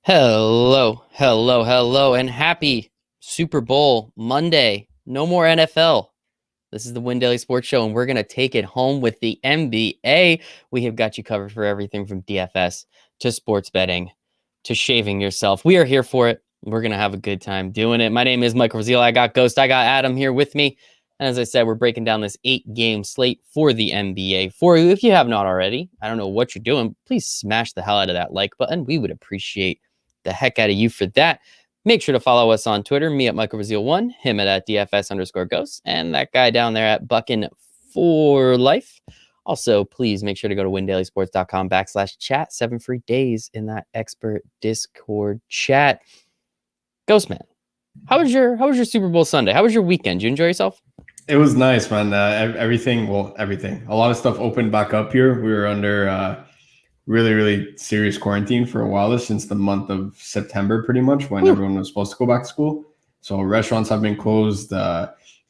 Hello, hello, hello, and happy Super Bowl Monday. No more NFL. This is the Win Daily Sports Show, and we're going to take it home with the NBA. We have got you covered for everything from DFS to sports betting to shaving yourself. We are here for it. We're going to have a good time doing it. My name is Michael Raziel. I got Ghost. I got Adam here with me. And as I said, we're breaking down this 8-game slate for the NBA for you. If you have not already, I don't know what you're doing. Please smash the hell out of that like button. We would appreciate the heck out of you for that. Make sure to follow us on Twitter, me at Michael Raziel1, him at DFS_Ghost, and that guy down there at Buckin for Life. Also, please make sure to go to windailysports.com/chat. 7 free days in that expert Discord chat. Ghost man, how was your Super Bowl Sunday? How was your weekend? Did you enjoy yourself? It was nice, man. Everything. A lot of stuff opened back up here. We were under really serious quarantine for a while, since the month of September, pretty much, when everyone was supposed to go back to school. So restaurants have been closed,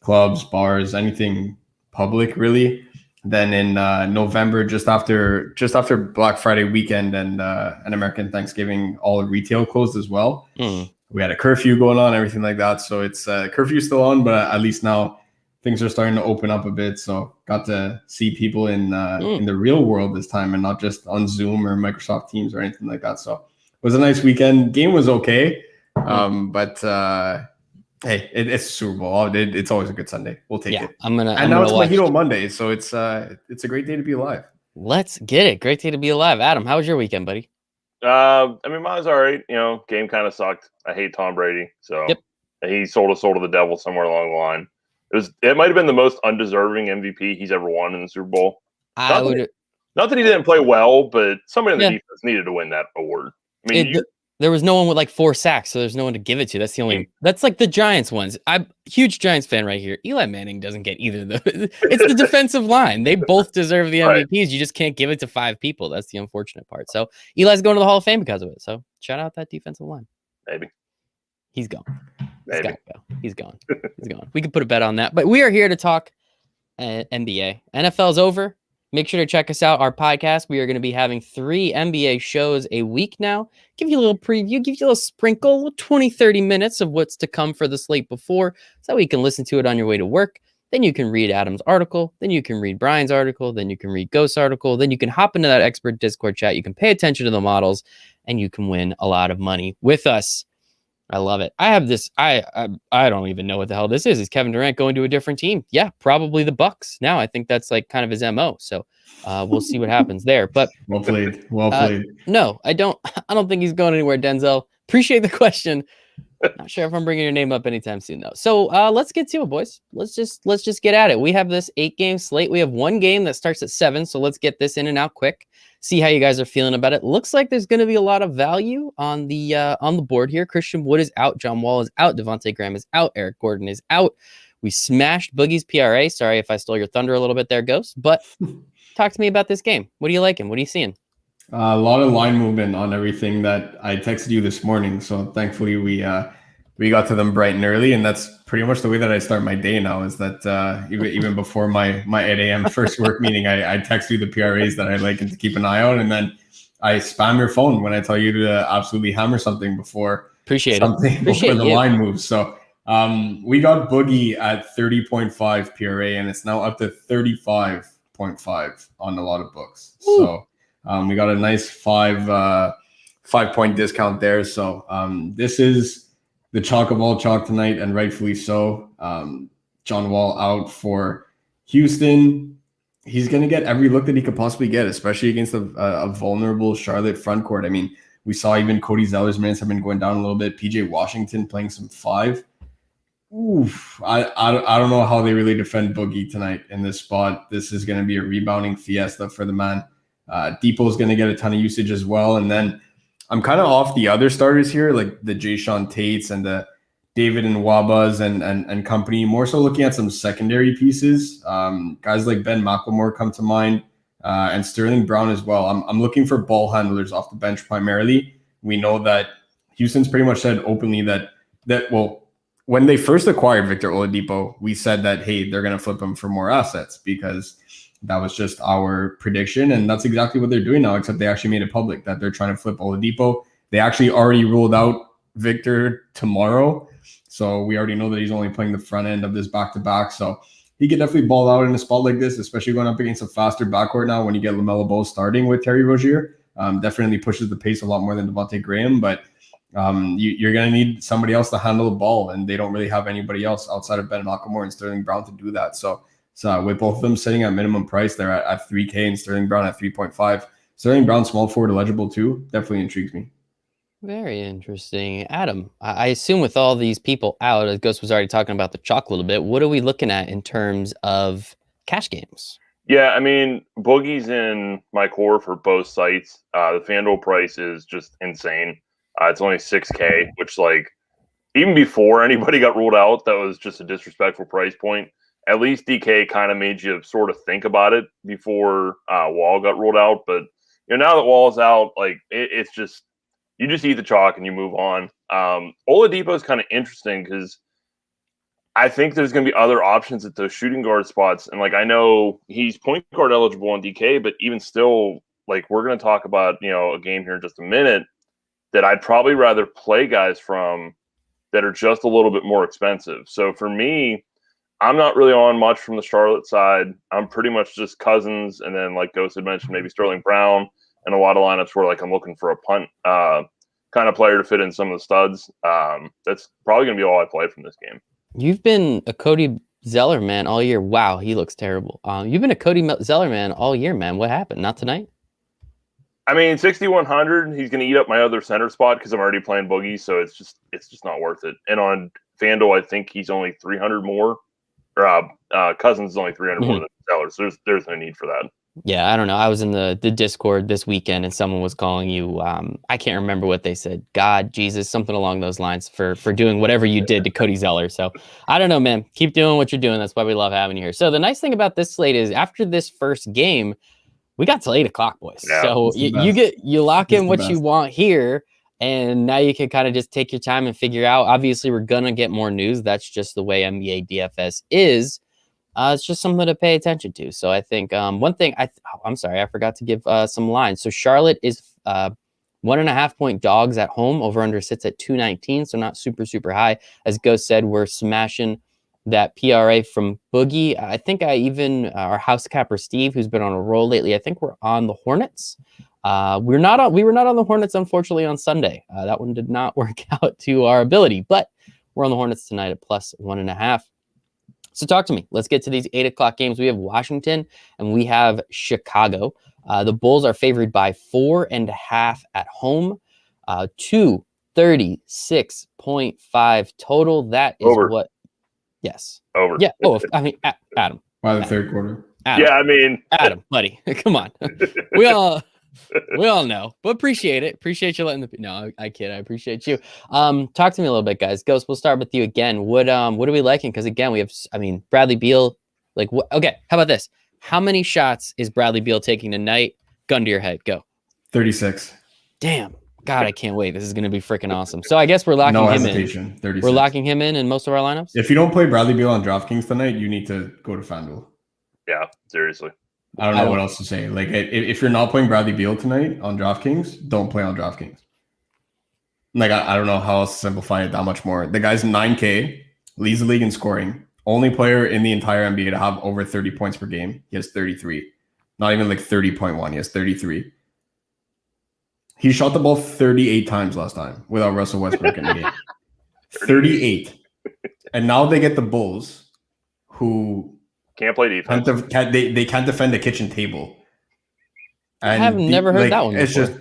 clubs, bars, anything public, really. Then in November, just after Black Friday weekend and American Thanksgiving, all retail closed as well. We had a curfew going on, everything like that. So it's curfew still on, but at least now things are starting to open up a bit. So got to see people in the real world this time, and not just on Zoom or Microsoft Teams or anything like that. So it was a nice weekend. Game was okay. But hey, it's Super Bowl. It's always a good Sunday. We'll take it. And now it's Mojito Monday. So it's a great day to be alive. Let's get it. Great day to be alive. Adam, how was your weekend, buddy? Mine was all right. Game kind of sucked. I hate Tom Brady. So he sold a soul to the devil somewhere along the line. It might have been the most undeserving MVP he's ever won in the Super Bowl. Not that he didn't play well, but somebody in the defense needed to win that award. I mean, there was no one with like 4 sacks, so there's no one to give it to. That's the only. That's like the Giants ones. I'm a huge Giants fan right here. Eli Manning doesn't get either of those. It's the defensive line. They both deserve the MVPs. Right. You just can't give it to 5 people. That's the unfortunate part. So Eli's going to the Hall of Fame because of it. So shout out that defensive line. Maybe he's gone. He's gone. We could put a bet on that. But we are here to talk NBA. NFL's over. Make sure to check us out, our podcast. We are going to be having 3 NBA shows a week now. Give you a little preview, give you a little sprinkle, 20, 30 minutes of what's to come for the slate before, so you can listen to it on your way to work. Then you can read Adam's article. Then you can read Brian's article. Then you can read Ghost's article. Then you can hop into that expert Discord chat. You can pay attention to the models, and you can win a lot of money with us. I love it. I have this. I don't even know what the hell this is. Is Kevin Durant going to a different team? Yeah, probably the Bucks. Now I think that's like kind of his MO. So we'll see what happens there. But well played. No, I don't think he's going anywhere. Denzel, appreciate the question. Not sure if I'm bringing your name up anytime soon though. So let's get to it, boys. Let's just get at it. We have this 8-game slate. We have 1 game that starts at 7. So let's get this in and out quick. See how you guys are feeling about it. Looks like there's going to be a lot of value on the board here. Christian Wood is out. John Wall is out. Devontae Graham is out. Eric Gordon is out. We smashed Boogie's PRA. Sorry if I stole your thunder a little bit there, Ghost. But talk to me about this game. What are you liking? What are you seeing? A lot of line movement on everything that I texted you this morning. So thankfully we got to them bright and early, and that's pretty much the way that I start my day now. Is that even before my 8 a.m. first work meeting, I text you the PRAs that I like and to keep an eye on, and then I spam your phone when I tell you to absolutely hammer something before the line moves. So we got Boogie at 30.5 PRA, and it's now up to 35.5 on a lot of books. Ooh. So we got a nice 5-point discount there. So this is the chalk of all chalk tonight, and rightfully so. John Wall out for Houston. He's going to get every look that he could possibly get, especially against a vulnerable Charlotte front court. I mean, we saw even Cody Zeller's minutes have been going down a little bit. PJ Washington playing some 5. Oof, I don't know how they really defend Boogie tonight in this spot. This is going to be a rebounding fiesta for the man. Depot is going to get a ton of usage as well, and then I'm kind of off the other starters here, like the Jayshawn Tates and the David and Wabas and company. More so looking at some secondary pieces. Guys like Ben McLemore come to mind, and Sterling Brown as well. I'm looking for ball handlers off the bench primarily. We know that Houston's pretty much said openly that when they first acquired Victor Oladipo, we said that, hey, they're going to flip him for more assets, because that was just our prediction. And that's exactly what they're doing now, except they actually made it public that they're trying to flip Oladipo. They actually already ruled out Victor tomorrow. So we already know that he's only playing the front end of this back-to-back. So he could definitely ball out in a spot like this, especially going up against a faster backcourt now when you get LaMelo Ball starting with Terry Rozier. Definitely pushes the pace a lot more than Devontae Graham, but you're going to need somebody else to handle the ball, and they don't really have anybody else outside of Ben Nakamura and Sterling Brown to do that. So with both of them sitting at minimum price, they're at 3K and Sterling Brown at 3.5. Sterling Brown small forward eligible too. Definitely intrigues me. Very interesting. Adam, I assume with all these people out, as Ghost was already talking about the chalk a little bit, what are we looking at in terms of cash games? Yeah, I mean, Boogie's in my core for both sites. The FanDuel price is just insane. It's only 6K, which, like, even before anybody got ruled out, that was just a disrespectful price point. At least DK kind of made you sort of think about it before Wall got ruled out. But now that Wall's out, like, it's just, you just eat the chalk and you move on. Oladipo is kind of interesting because I think there's going to be other options at those shooting guard spots. And, like, I know he's point guard eligible on DK, but even still, like, we're going to talk about, a game here in just a minute that I'd probably rather play guys from that are just a little bit more expensive. So for me, I'm not really on much from the Charlotte side. I'm pretty much just Cousins, and then, like Ghost had mentioned, maybe Sterling Brown, and a lot of lineups where, like, I'm looking for a punt kind of player to fit in some of the studs. That's probably going to be all I play from this game. You've been a Cody Zeller man all year. Wow, he looks terrible. You've been a Cody Zeller man all year, man. What happened? Not tonight? I mean, 6,100, he's going to eat up my other center spot because I'm already playing Boogie, so it's just not worth it. And on FanDuel, I think he's only 300 more. Cousins is only 300 more than Zeller, so there's no need for that. Yeah, I don't know. I was in the Discord this weekend, and someone was calling you. I can't remember what they said. God, Jesus, something along those lines for doing whatever you did to Cody Zeller. So I don't know, man. Keep doing what you're doing. That's why we love having you here. So the nice thing about this slate is after this first game, we got till 8 o'clock, boys. Yeah, so you lock in what you want here, and now you can kind of just take your time and figure out. Obviously, we're gonna get more news. That's just the way NBA DFS is. It's just something to pay attention to. So I think one thing I'm sorry, I forgot to give some lines. So Charlotte is 1.5 point dogs at home. Over under sits at 219, so not super high. As Ghost said, we're smashing that PRA from Boogie. I think our house capper Steve, who's been on a roll lately, I think we're on the Hornets. We were not on the Hornets, unfortunately, on Sunday. That one did not work out to our ability, but we're on the Hornets tonight at plus 1.5. So talk to me. Let's get to these 8 o'clock games. We have Washington and we have Chicago. The Bulls are favored by 4.5 at home. 236.5 total. That is over. What? Yes. Over. Yeah. Oh, I mean, Adam. By the third quarter. Adam, yeah, I mean, Adam, buddy, come on. We all know, but appreciate it. Appreciate you letting I kid. I appreciate you. Talk to me a little bit, guys. Ghost, we'll start with you again. What are we liking? Because again, we have, Bradley Beal. Like, what? Okay, how about this? How many shots is Bradley Beal taking tonight? Gun to your head, go. 36. Damn. God, I can't wait. This is going to be freaking awesome. So I guess we're locking him in. 36. We're locking him in most of our lineups. If you don't play Bradley Beal on DraftKings tonight, you need to go to FanDuel. Yeah, seriously. I don't know what else to say. Like, if you're not playing Bradley Beal tonight on DraftKings, don't play on DraftKings. Like, I don't know how else to simplify it that much more. The guy's 9K, leads the league in scoring. Only player in the entire NBA to have over 30 points per game. He has 33. Not even like 30.1. He has 33. He shot the ball 38 times last time without Russell Westbrook in the game. 38. And now they get the Bulls, who can't play defense. They can't defend a kitchen table. And I have never heard that one before. It's just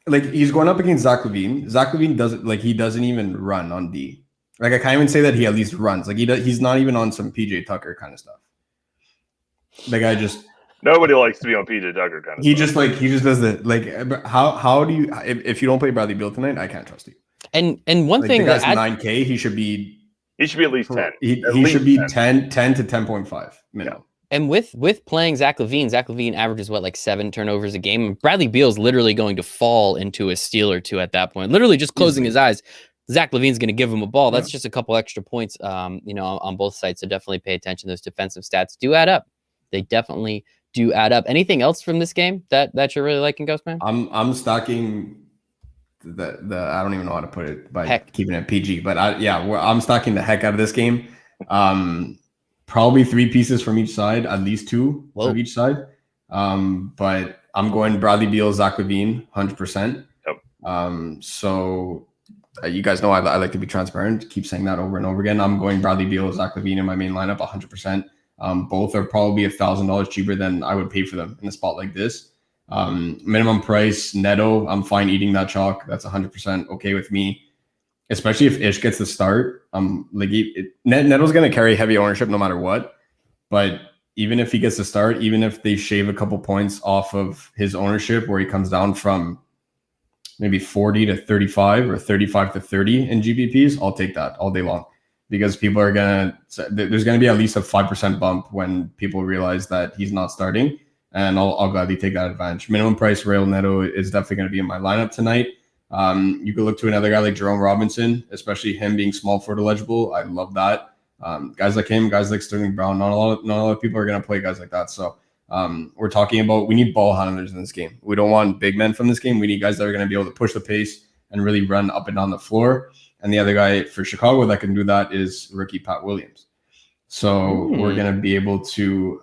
like he's going up against Zach LaVine. Zach LaVine doesn't even run on D. Like, I can't even say that he at least runs. Like, he's not even on some PJ Tucker kind of stuff. The guy just nobody likes to be on PJ Tucker kind of stuff. He just does the like. How do you if you don't play Bradley Beal tonight? I can't trust you. And one thing, the guy's 9K. He should be at least 10. He should be 10 to 10.5 minimum. And with playing Zach LaVine averages what, like 7 turnovers a game. Bradley Beal's literally going to fall into a steal or two at that point. Literally just closing his eyes. Zach LaVine's going to give him a ball. That's just a couple extra points, on both sides. So definitely pay attention. Those defensive stats do add up. They definitely do add up. Anything else from this game that you're really liking, Ghostman? I'm stacking the I don't even know how to put it by Heck. keeping it PG, but I'm stacking the heck out of this game. Probably 3 pieces from each side, at least 2 Whoa. of each side. But I'm going Bradley Beal, Zach LaVine, 100%. Yep. So you guys know I like to be transparent. Keep saying that over and over again. I'm going Bradley Beal, Zach LaVine in my main lineup, 100%. Both are probably $1,000 cheaper than I would pay for them in a spot like this. Minimum price, Neto, I'm fine eating that chalk. That's 100% okay with me. Especially if Ish gets the start. Neto's going to carry heavy ownership no matter what. But even if he gets the start, even if they shave a couple points off of his ownership where he comes down from maybe 40 to 35 or 35 to 30 in GPPs, I'll take that all day long. Because people are there's going to be at least a 5% bump when people realize that he's not starting. And I'll gladly take that advantage. Minimum price, Rail Neto is definitely going to be in my lineup tonight. You could look to another guy like Jerome Robinson, especially him being small forward eligible. I love that. Guys like him, guys like Sterling Brown, not a lot of people are going to play guys like that. So we're talking about, we need ball handlers in this game. We don't want big men from this game. We need guys that are going to be able to push the pace and really run up and down the floor. And the other guy for Chicago that can do that is rookie Pat Williams. So we're going to be able to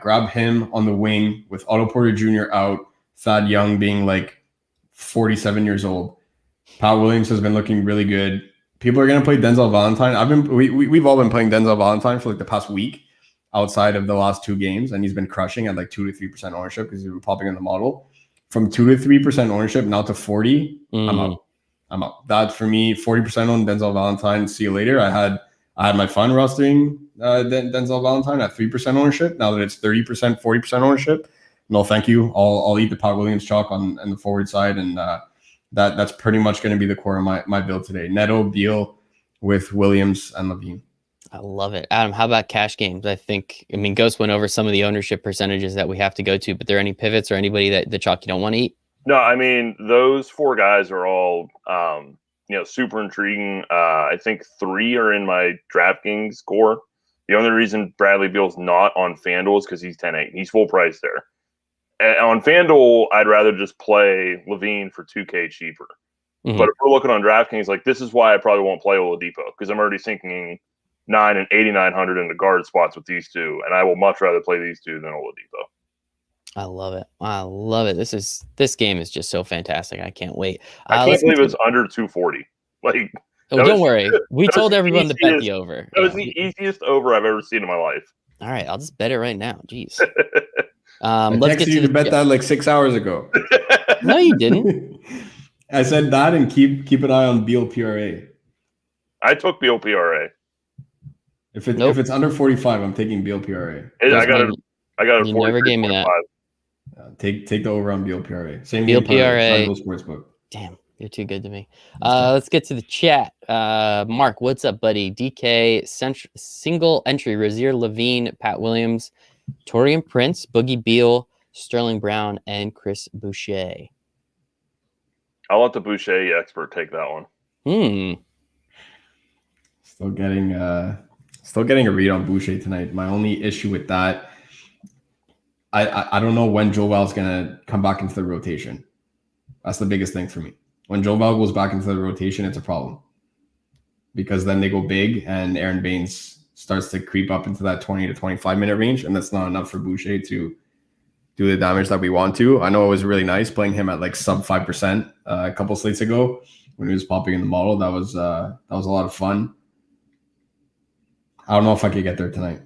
grab him on the wing with Otto Porter Jr. out, Thad Young being like 47 years old. Pat Williams has been looking really good. People are going to play Denzel Valentine. We've all been playing Denzel Valentine for like the past week outside of the last 2 games, and he's been crushing at like 2 to 3% ownership because he's been popping in the model. From 2 to 3% ownership now to 40, I'm up. That for me, 40% on Denzel Valentine. See you later. I had my fun rostering Denzel Valentine at 3% ownership. Now that it's 30%, 40% ownership, no, thank you. I'll eat the Pat Williams chalk on the forward side, and that's pretty much going to be the core of my build today. Neto, Beal with Williams and LaVine. I love it. Adam, how about cash games? I mean, Ghost went over some of the ownership percentages that we have to go to, but there any pivots or anybody that the chalk you don't want to eat? No, I mean, those 4 guys are all, super intriguing. I think 3 are in my DraftKings core. The only reason Bradley Beal's not on FanDuel is because he's 10-8. He's full price there. And on FanDuel, I'd rather just play LaVine for 2K cheaper. Mm-hmm. But if we're looking on DraftKings, like this is why I probably won't play Oladipo, because I'm already sinking 9 and 8,900 into guard spots with these 2, and I will much rather play these 2 than Oladipo. I love it. I love it. This game is just so fantastic. I can't wait. I can't believe it's under 240. Like, don't worry. We told everyone to bet the over. That was the easiest over I've ever seen in my life. All right, I'll just bet it right now. Jeez. Let's get you to bet that like 6 hours ago. No, you didn't. I said that, and keep an eye on Beal PRA. I took Beal PRA. If it's under 45, I'm taking Beal PRA. I got it. You never gave me that. Take the over on Beal PRA. Same Beal PRA. Sportsbook. Damn, you're too good to me. Let's get to the chat. Mark, what's up, buddy? DK, single entry, Rozier, LaVine, Pat Williams, Taurean Prince, Boogie Beal, Sterling Brown, and Chris Boucher. I'll let the Boucher expert take that one. Still getting a read on Boucher tonight. My only issue with that, I don't know when Joel's gonna come back into the rotation. That's the biggest thing for me. When Joel goes back into the rotation, it's a problem. Because then they go big and Aaron Baines starts to creep up into that 20 to 25 minute range, and that's not enough for Boucher to do the damage that we want to. I know it was really nice playing him at like sub 5% a couple slates ago when he was popping in the model. That was a lot of fun. I don't know if I could get there tonight.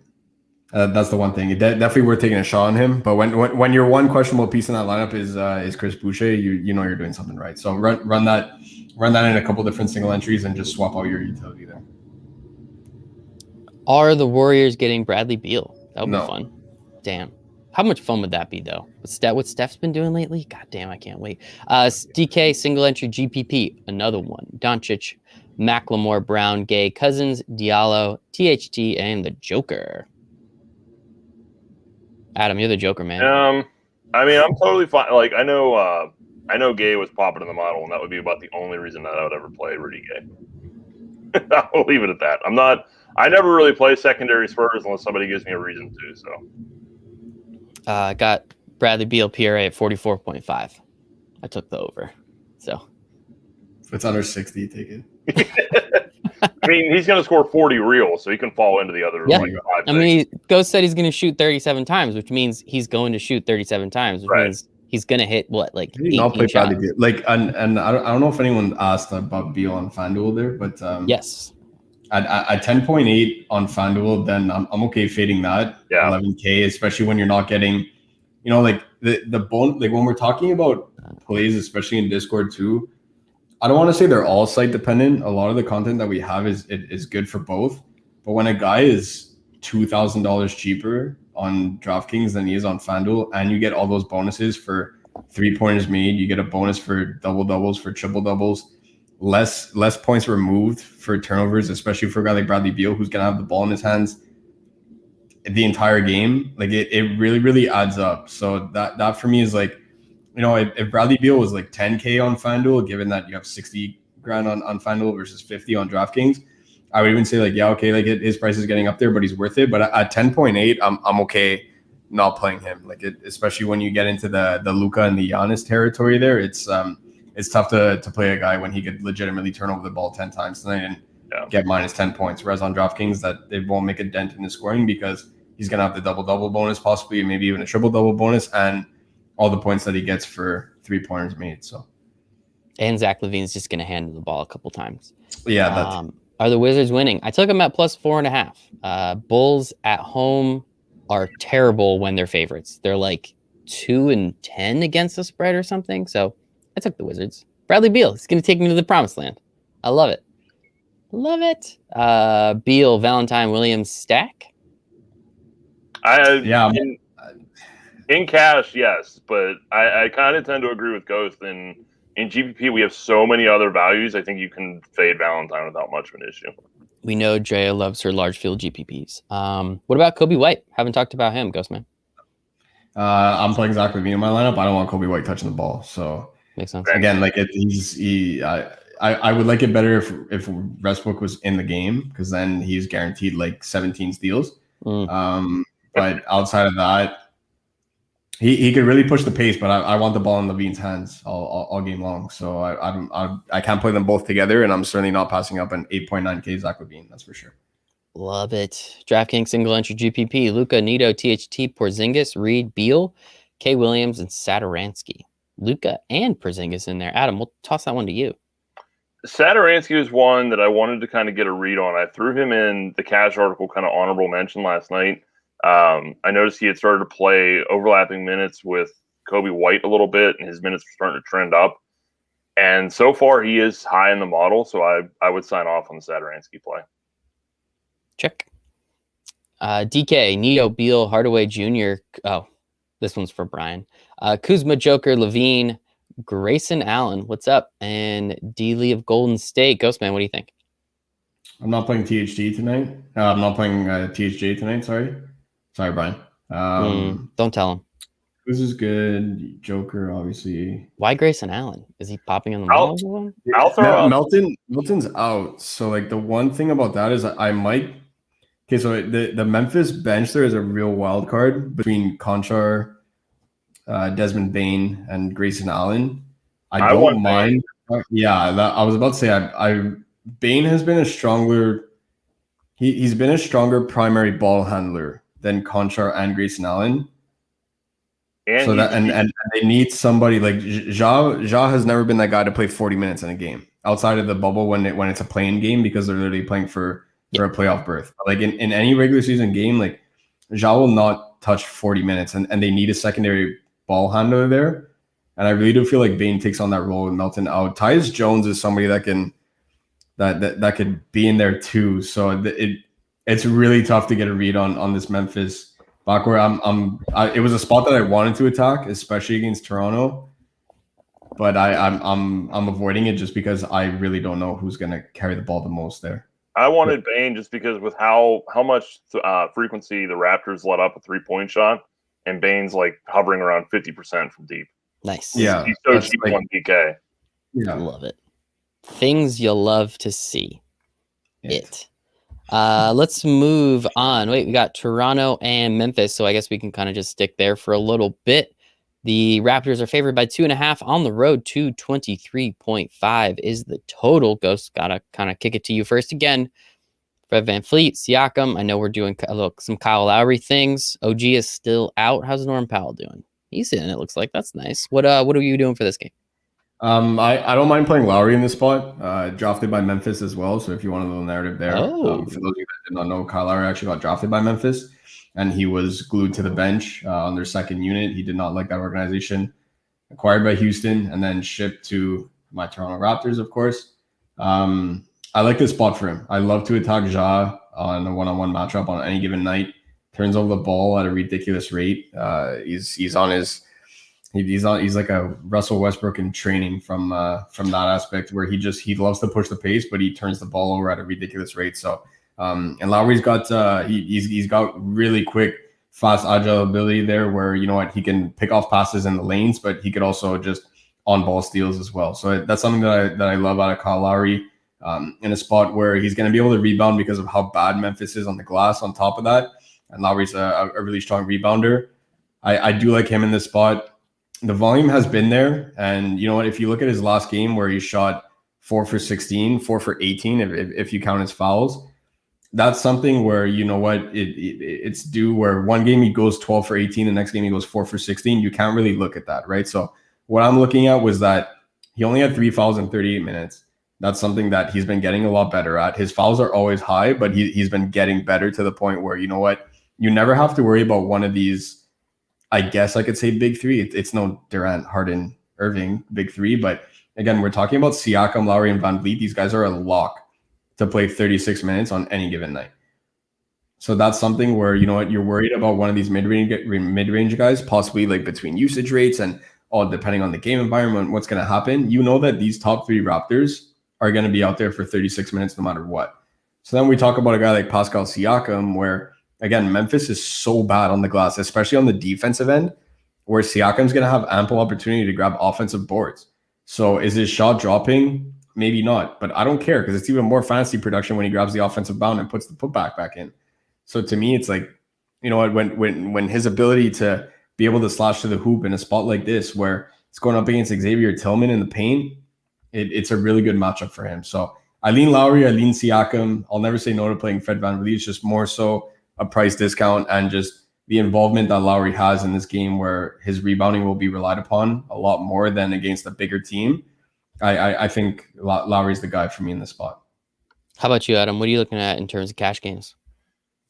That's the one thing. It definitely worth taking a shot on him. But when your one questionable piece in that lineup is Chris Boucher, you know you're doing something right. So run that in a couple different single entries and just swap out your utility there. Are the Warriors getting Bradley Beal? That would be fun. Damn. How much fun would that be, though? What Steph's been doing lately? God damn, I can't wait. DK, single entry, GPP, another one. Doncic, Macklemore, Brown, Gay, Cousins, Diallo, THT, and the Joker. Adam, you're the Joker, man. I mean, I'm totally fine. Like, I know Gay was popping in the model, and that would be about the only reason that I would ever play Rudy Gay. I'll leave it at that. I never really play secondary Spurs unless somebody gives me a reason to. So, I got Bradley Beal PRA at 44.5. I took the over. So, If it's under 60, take it. I mean, he's going to score 40 real, so he can fall into the other. Yeah. Like, I mean, Ghost said he's going to shoot 37 times, which means he's going to shoot 37 times, which means he's going to hit what, like 18 shots? Like, and I don't know if anyone asked about Beal on FanDuel there, but yes, at 10.8 on FanDuel, then I'm okay fading that. Yeah. 11K, especially when you're not getting, like the bone, like when we're talking about plays, especially in Discord too. I don't want to say they're all site dependent. A lot of the content that we have is good for both. But when a guy is $2,000 cheaper on DraftKings than he is on FanDuel, and you get all those bonuses for 3-pointers made, you get a bonus for double doubles, for triple doubles, less points removed for turnovers, especially for a guy like Bradley Beal, who's gonna have the ball in his hands the entire game. Like it really, really adds up. So that for me is like, if Bradley Beal was like 10K on FanDuel, given that you have 60 grand on FanDuel versus 50 on DraftKings, I would even say like, yeah, okay, like his price is getting up there, but he's worth it. But at 10.8, I'm okay not playing him. Like especially when you get into the Luka and the Giannis territory there, it's tough to play a guy when he could legitimately turn over the ball 10 times tonight and get minus 10 points. Whereas on DraftKings, that they won't make a dent in his scoring because he's gonna have the double-double bonus, possibly maybe even a triple-double bonus, and all the points that he gets for 3-pointers made. So, and Zach LaVine's just going to hand him the ball a couple times. Yeah. Are the Wizards winning? I took them at plus 4.5. Bulls at home are terrible when they're favorites. They're like 2-10 against the spread or something. So I took the Wizards. Bradley Beal is going to take me to the promised land. I love it. Love it. Beal, Valentine, Williams, stack. In cash, yes, but I kind of tend to agree with Ghost. In GPP, we have so many other values. I think you can fade Valentine without much of an issue. We know Drea loves her large field GPPs. What about Kobe White? Haven't talked about him, Ghostman. I'm playing Zach LaVine in my lineup. I don't want Kobe White touching the ball. So makes sense. Again, like I would like it better if Westbrook was in the game, because then he's guaranteed like 17 steals. But outside of that, he could really push the pace, but I want the ball in LaVine's hands all game long. So I can't play them both together, and I'm certainly not passing up an 8.9K Zach LaVine. That's for sure. Love it. DraftKings single entry GPP: Luka, Nito, THT, Porzingis, Reed, Beal, K. Williams, and Satoransky. Luka and Porzingis in there. Adam, we'll toss that one to you. Satoransky was one that I wanted to kind of get a read on. I threw him in the cash article, kind of honorable mention last night. I noticed he had started to play overlapping minutes with Kobe White a little bit, and his minutes were starting to trend up. And so far, he is high in the model, so I would sign off on the Satoransky play. Check. DK, Nito, Beal, Hardaway Jr. Oh, this one's for Brian. Kuzma, Joker, Levine, Grayson Allen. What's up? And D. Lee of Golden State. Ghostman, what do you think? I'm not playing THG tonight. I'm not playing THJ tonight. Sorry, Brian. Don't tell him. This is good. Joker, obviously. Why Grayson Allen? Is he popping on the ball? I'll throw Melton's out. So like the one thing about that is I might. Okay, so the Memphis bench there is a real wild card between Conchar, Desmond Bane, and Grayson Allen. I don't mind. I was about to say Bane has been a stronger. He's been a stronger primary ball handler than Conchar and Grayson Allen. And they need somebody like Ja has never been that guy to play 40 minutes in a game outside of the bubble when it's a playing game, because they're literally playing for a playoff berth. Like in any regular season game, like Ja will not touch 40 minutes, and they need a secondary ball handler there. And I really do feel like Bane takes on that role with Melton out. Tyus Jones is somebody that can that could be in there too. So it's really tough to get a read on this Memphis back where it was a spot that I wanted to attack, especially against Toronto, but I'm avoiding it just because I really don't know who's going to carry the ball the most there. I wanted Bane just because with how much frequency the Raptors let up a 3-point shot, and Bane's like hovering around 50% from deep. Nice. Yeah, he's so cheap on DK. Yeah, love it. Things you'll love to see. Let's move on. Wait, we got Toronto and Memphis, so I guess we can kind of just stick there for a little bit. The Raptors are favored by 2.5 on the road. 223.5 is the total. Ghost, gotta kind of kick it to you first again. Fred VanVleet, Siakam. I know we're doing some Kyle Lowry things. OG is still out. How's Norm Powell doing? He's in. It looks like that's nice. What are you doing for this game? I don't mind playing Lowry in this spot. Drafted by Memphis as well. So if you want a little narrative there, for those of you that did not know, Kyle Lowry actually got drafted by Memphis, and he was glued to the bench on their second unit. He did not like that organization. Acquired by Houston and then shipped to my Toronto Raptors, of course. I like this spot for him. I love to attack Ja on a one-on-one matchup on any given night. Turns over the ball at a ridiculous rate. He's like a Russell Westbrook in training from that aspect where he loves to push the pace, but he turns the ball over at a ridiculous rate. So and Lowry's got he's got really quick, fast, agile ability there where he can pick off passes in the lanes, but he could also just on ball steals as well. So that's something that I love out of Kyle Lowry. In a spot where he's going to be able to rebound because of how bad Memphis is on the glass on top of that. And Lowry's a really strong rebounder. I do like him in this spot. The volume has been there. And you know what? If you look at his last game where he shot 4 for 16, 4 for 18, if you count his fouls, that's something where, it's due where one game he goes 12 for 18, the next game he goes 4 for 16. You can't really look at that, right? So what I'm looking at was that he only had 3 fouls in 38 minutes. That's something that he's been getting a lot better at. His fouls are always high, but he's been getting better to the point where, you never have to worry about one of these, I guess I could say big three. It's no Durant, Harden, Irving, big three. But again, we're talking about Siakam, Lowry, and VanVleet. These guys are a lock to play 36 minutes on any given night. So that's something where, you're worried about one of these mid-range guys, possibly like between usage rates and all depending on the game environment, what's going to happen. You know that these top 3 Raptors are going to be out there for 36 minutes no matter what. So then we talk about a guy like Pascal Siakam where, again, Memphis is so bad on the glass, especially on the defensive end, where Siakam's going to have ample opportunity to grab offensive boards. So is his shot dropping? Maybe not, but I don't care because it's even more fantasy production when he grabs the offensive bound and puts the putback back in. So to me, it's like, when his ability to be able to slash to the hoop in a spot like this where it's going up against Xavier Tillman in the paint, it's a really good matchup for him. So I lean Lowry, I lean Siakam. I'll never say no to playing Fred VanVleet. It's just more so a price discount and just the involvement that Lowry has in this game where his rebounding will be relied upon a lot more than against a bigger team. I think Lowry's the guy for me in this spot. How about you, Adam? What are you looking at in terms of cash games?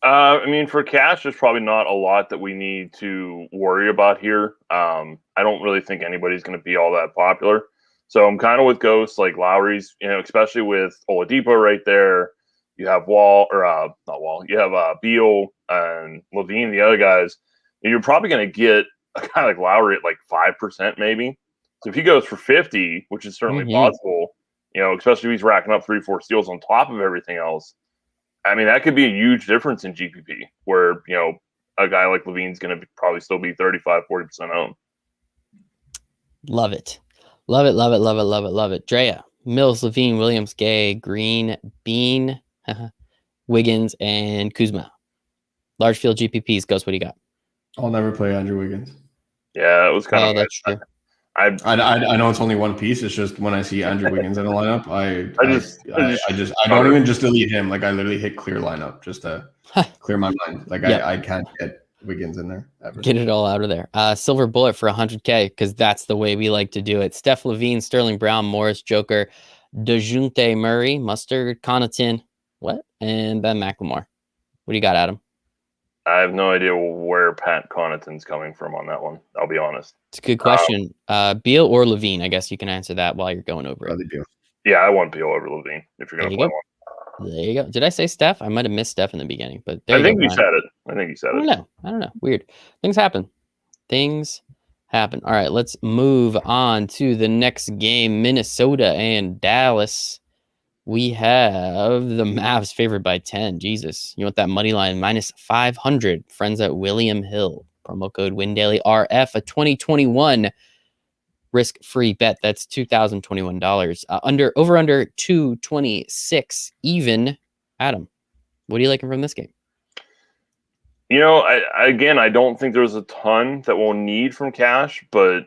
For cash, there's probably not a lot that we need to worry about here. I don't really think anybody's going to be all that popular. So I'm kind of with Ghost, like Lowry's, especially with Oladipo right there. You have you have Beal and Levine, the other guys. You're probably going to get a guy like Lowry at like 5% maybe. So if he goes for 50, which is certainly possible, especially if he's racking up 3-4 steals on top of everything else, I mean, that could be a huge difference in GPP where, a guy like Levine's going to probably still be 35, 40% owned. Love it. Love it, love it, love it, love it, love it. Drea, Mills, Levine, Williams, Gay, Green, Bean, Wiggins, and Kuzma. Large field GPPs. Ghost, what do you got? I'll never play Andrew Wiggins. Yeah, it was kind of. That's true. I know it's only one piece. It's just when I see Andrew Wiggins in the lineup, I don't even just delete him. Like I literally hit clear lineup just to clear my mind. Like I can't get Wiggins in there ever. Get it all out of there. Silver bullet for 100K because that's the way we like to do it. Steph Levine, Sterling Brown, Morris, Joker, DeJounte Murray, Mustard, Connaughton, and Ben McLemore. What do you got, Adam? I have no idea where Pat Connaughton's coming from on that one. I'll be honest. It's a good question. Beal or Levine? I guess you can answer that while you're going over it. Beal. Yeah, I want Beal over Levine if you're going to play one. There you go. Did I say Steph? I might have missed Steph in the beginning, but I think you said it. I don't know. Weird. Things happen. All right, let's move on to the next game. Minnesota and Dallas. We have the Mavs favored by 10. Jesus. You want that money line minus 500. Friends at William Hill. Promo code WinDailyRF, a 2021 risk-free bet. That's $2,021. Over under 226 even. Adam, what are you liking from this game? I don't think there's a ton that we'll need from Cash, but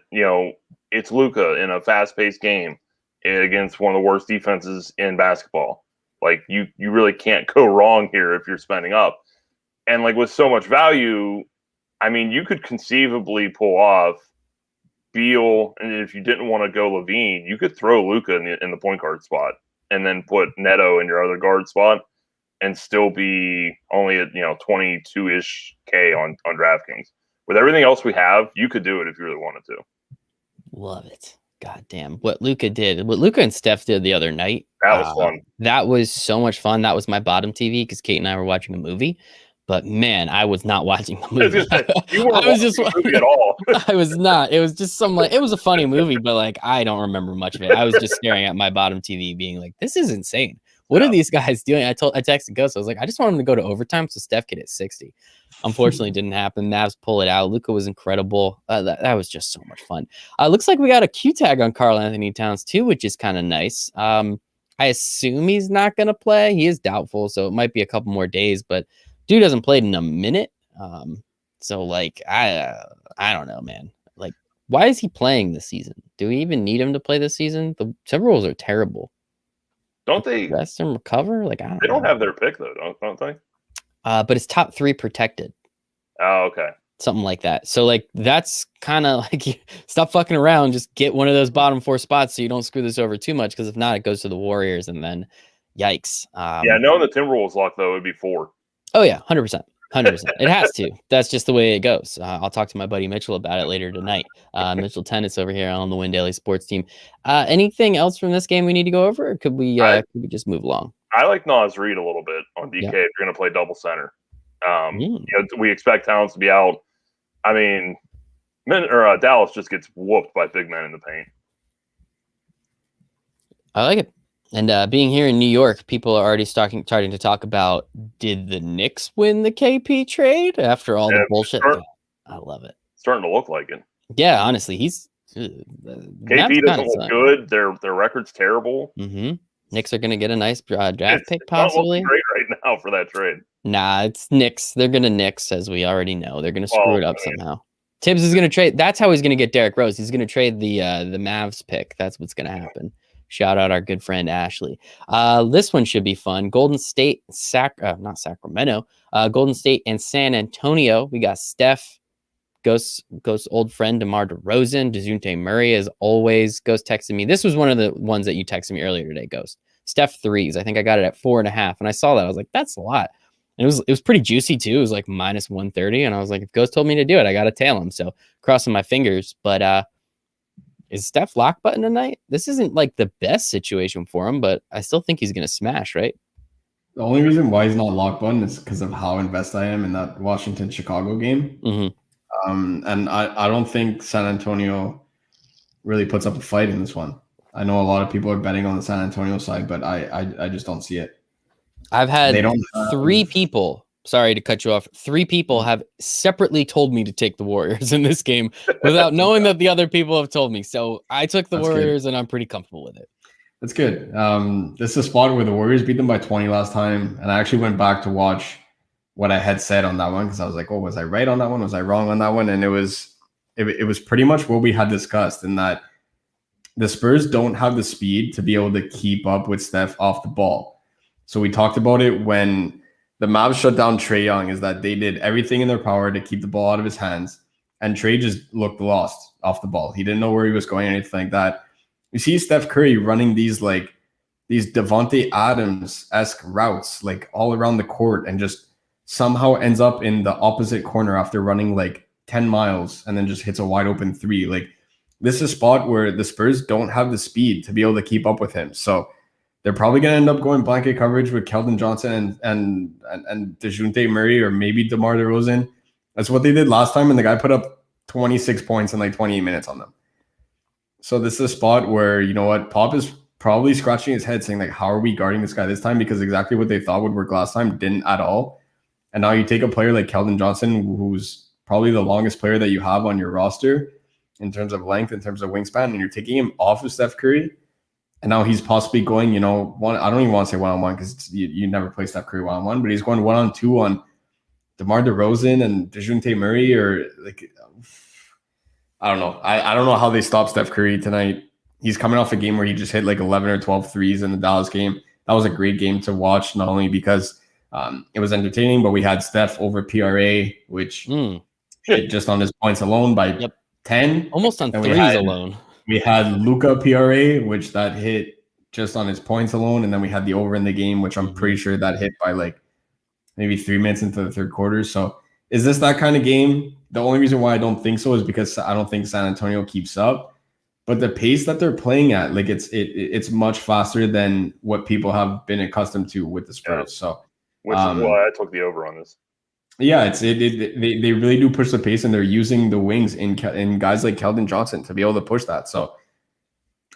it's Luka in a fast-paced game against one of the worst defenses in basketball. Like you really can't go wrong here if you're spending up. And like with so much value, I mean, you could conceivably pull off Beal, and if you didn't want to go Levine, you could throw Luka in the point guard spot, and then put Neto in your other guard spot, and still be only at 22-ish K on DraftKings. With everything else we have, you could do it if you really wanted to. Love it. God damn. What Luka and Steph did the other night. That was fun. That was so much fun. That was my bottom TV because Kate and I were watching a movie. But man, I was not watching the movie. You weren't watching the movie at all. I was not. It was just it was a funny movie, but like I don't remember much of it. I was just staring at my bottom TV being like, this is insane. What are these guys doing? I texted Ghost. I was like, I just want him to go to overtime so Steph could hit 60. Unfortunately, didn't happen. Mavs pull it out. Luka was incredible. That was just so much fun. Looks like we got a Q tag on Karl Anthony Towns too, which is kind of nice. I assume he's not going to play. He is doubtful, so it might be a couple more days, but dude hasn't played in a minute. So like, I don't know, man. Like, why is he playing this season? Do we even need him to play this season? The Timberwolves are terrible. Don't they rest and recover? Like, I don't know. They don't have their pick though, don't they? But it's top 3 protected. Oh, okay. Something like that. So like, that's kind of like, stop fucking around. Just get one of those bottom 4 spots so you don't screw this over too much. Because if not, it goes to the Warriors, and then yikes. Knowing the Timberwolves lock though, it'd be 4. Oh yeah, 100%. 100%. It has to. That's just the way it goes. I'll talk to my buddy Mitchell about it later tonight. Mitchell Tennis over here on the Win Daily Sports team. Anything else from this game we need to go over, or could we just move along? I like Naz Reid a little bit on DK if you're going to play double center. We expect Towns to be out. I mean, Dallas just gets whooped by big men in the paint. I like it. And being here in New York, people are already starting to talk about, did the Knicks win the KP trade after all the bullshit? I love it. Starting to look like it. Yeah, honestly, he's KP doesn't look good. Their record's terrible. Mm-hmm. Knicks are going to get a nice draft pick, possibly. Not great right now for that trade. Nah, it's Knicks. They're going to Knicks, as we already know. They're going to screw it up somehow. Tibbs is going to trade. That's how he's going to get Derrick Rose. He's going to trade the Mavs pick. That's what's going to happen. Shout out our good friend Ashley. This one should be fun. Golden State, not Sacramento. Golden State and San Antonio. We got Steph, Ghost's old friend DeMar DeRozan, DeJounte Murray, as always. Ghost texted me. This was one of the ones that you texted me earlier today, Ghost. Steph threes. I think I got it at 4.5, and I saw that. I was like, that's a lot. And it was pretty juicy too. It was like minus 130, and I was like, if Ghost told me to do it, I got to tail him. So crossing my fingers, but is Steph lock button tonight? This isn't like the best situation for him, but I still think he's going to smash, right? The only reason why he's not lock button is because of how invested I am in that Washington-Chicago game. Mm-hmm. And I don't think San Antonio really puts up a fight in this one. I know a lot of people are betting on the San Antonio side, but I just don't see it. I've had 3 people. Sorry to cut you off. 3 people have separately told me to take the Warriors in this game without knowing that the other people have told me. So I took the Warriors, and I'm pretty comfortable with it. That's good. This is a spot where the Warriors beat them by 20 last time. And I actually went back to watch what I had said on that one, because I was like, oh, was I right on that one? Was I wrong on that one? And it was pretty much what we had discussed, in that the Spurs don't have the speed to be able to keep up with Steph off the ball. So we talked about it when the Mavs shut down Trae Young, is that they did everything in their power to keep the ball out of his hands, and Trae just looked lost off the ball. He didn't know where he was going or anything like that. You see Steph Curry running these Devontae Adams-esque routes like all around the court, and just somehow ends up in the opposite corner after running like 10 miles and then just hits a wide open 3. Like, this is a spot where the Spurs don't have the speed to be able to keep up with him. So they're probably going to end up going blanket coverage with Keldon Johnson and DeJounte Murray, or maybe DeMar DeRozan. That's what they did last time, and the guy put up 26 points in like 28 minutes on them. So this is a spot where, you know what, Pop is probably scratching his head saying, like, how are we guarding this guy this time? Because exactly what they thought would work last time didn't at all. And now you take a player like Keldon Johnson, who's probably the longest player that you have on your roster in terms of length, in terms of wingspan, and you're taking him off of Steph Curry. And now he's possibly going, I don't even want to say one-on-one, because you never play Steph Curry one-on-one, but he's going 1-on-2 on DeMar DeRozan and DeJounte Murray, or like, I don't know. I don't know how they stop Steph Curry tonight. He's coming off a game where he just hit like 11 or 12 threes in the Dallas game. That was a great game to watch, not only because it was entertaining, but we had Steph over PRA, which hit just on his points alone by 10. Almost on and threes alone. We had Luka PRA, which that hit just on his points alone. And then we had the over in the game, which I'm pretty sure that hit by like maybe 3 minutes into the third quarter. So is this that kind of game? The only reason why I don't think so is because I don't think San Antonio keeps up. But the pace that they're playing at, like it's much faster than what people have been accustomed to with the Spurs. Yeah. So, which is why I took the over on this. Yeah, they really do push the pace, and they're using the wings in guys like Keldon Johnson to be able to push that. So,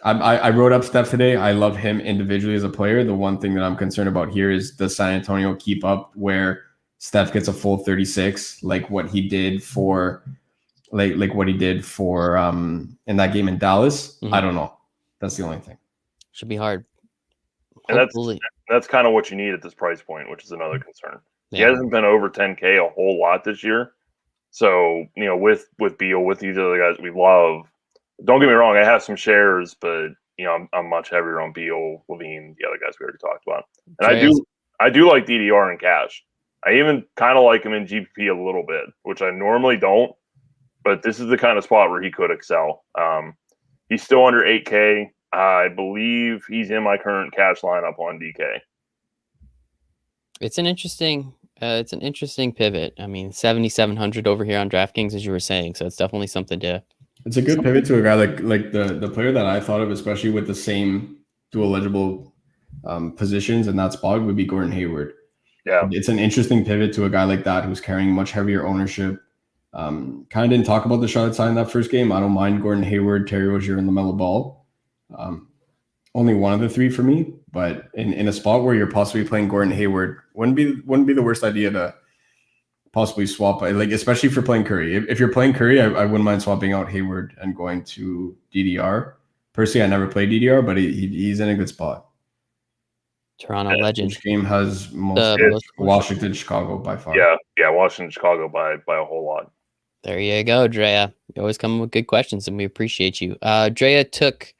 I wrote up Steph today. I love him individually as a player. The one thing that I'm concerned about here is, does San Antonio keep up where Steph gets a full 36, like what he did for. Like what he did for in that game in Dallas. I don't know. That's the only thing. Should be hard. And that's kind of what you need at this price point, which is another concern. Yeah. He hasn't been over 10K a whole lot this year. So, with Beal, with these other guys we love, don't get me wrong, I have some shares, but I'm much heavier on Beal, Levine, the other guys we already talked about. And I do like DDR in cash. I even kind of like him in GPP a little bit, which I normally don't. But this is the kind of spot where he could excel. He's still under 8K. I believe he's in my current cash lineup on DK. It's an interesting pivot. I mean, 7,700 over here on DraftKings, as you were saying. So it's definitely something to. It's a good pivot to a guy like the player that I thought of, especially with the same dual eligible positions in that spot, would be Gordon Hayward. Yeah, it's an interesting pivot to a guy like that who's carrying much heavier ownership. Kind of didn't talk about the shot side in that first game. I don't mind Gordon Hayward, Terry Rozier, and LaMelo Ball. Only one of the three for me, but in a spot where you're possibly playing Gordon Hayward, wouldn't be the worst idea to possibly swap, like especially if you're playing Curry. If you're playing Curry, I wouldn't mind swapping out Hayward and going to DDR. Personally, I never played DDR, but he's in a good spot. Toronto legend. Which game has most Washington, Chicago by far. Yeah, Washington, Chicago by a whole lot. There you go, Drea. You always come with good questions, and we appreciate you. Drea took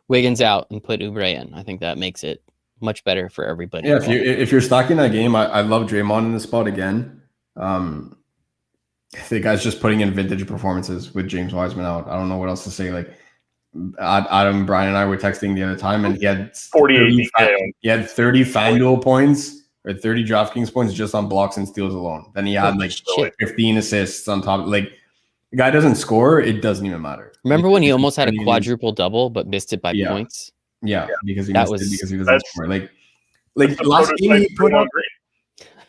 Wiggins out and put Oubre in. I think that makes it much better for everybody. Yeah, if you're stacking that game, I love Draymond in the spot again. The guy's just putting in vintage performances with James Wiseman out. I don't know what else to say. Like Adam, Brian, and I were texting the other time, and he had 30 FanDuel points or 30 DraftKings points just on blocks and steals alone. Then he had 15 assists on top. Like, the guy doesn't score, it doesn't even matter. Remember when he almost had a quadruple double but missed it by points? Yeah, because he missed it because he doesn't score. Like last game he put up.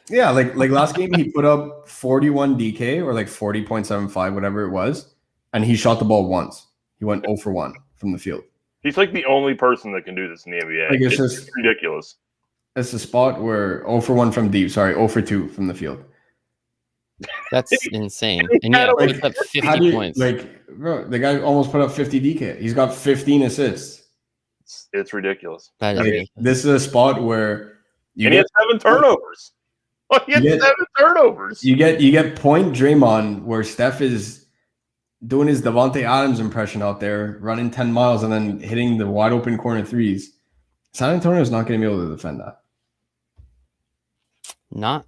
Yeah, like last game he put up 41 DK or like 40.75, whatever it was, and he shot the ball once. He went 0 for 1 from the field. He's like the only person that can do this in the NBA. Like it's just ridiculous. It's a spot where 0 for 1 from deep. Sorry, 0 for 2 from the field. That's insane. And yeah, he put up 50 points. Like, bro, the guy almost put up 50 DK. He's got 15 assists. It's ridiculous. That is ridiculous. This is a spot where he had 7 turnovers. He had 7 turnovers. You get point Draymond where Steph is doing his Devontae Adams impression out there, running 10 miles and then hitting the wide open corner threes. San Antonio is not going to be able to defend that. Not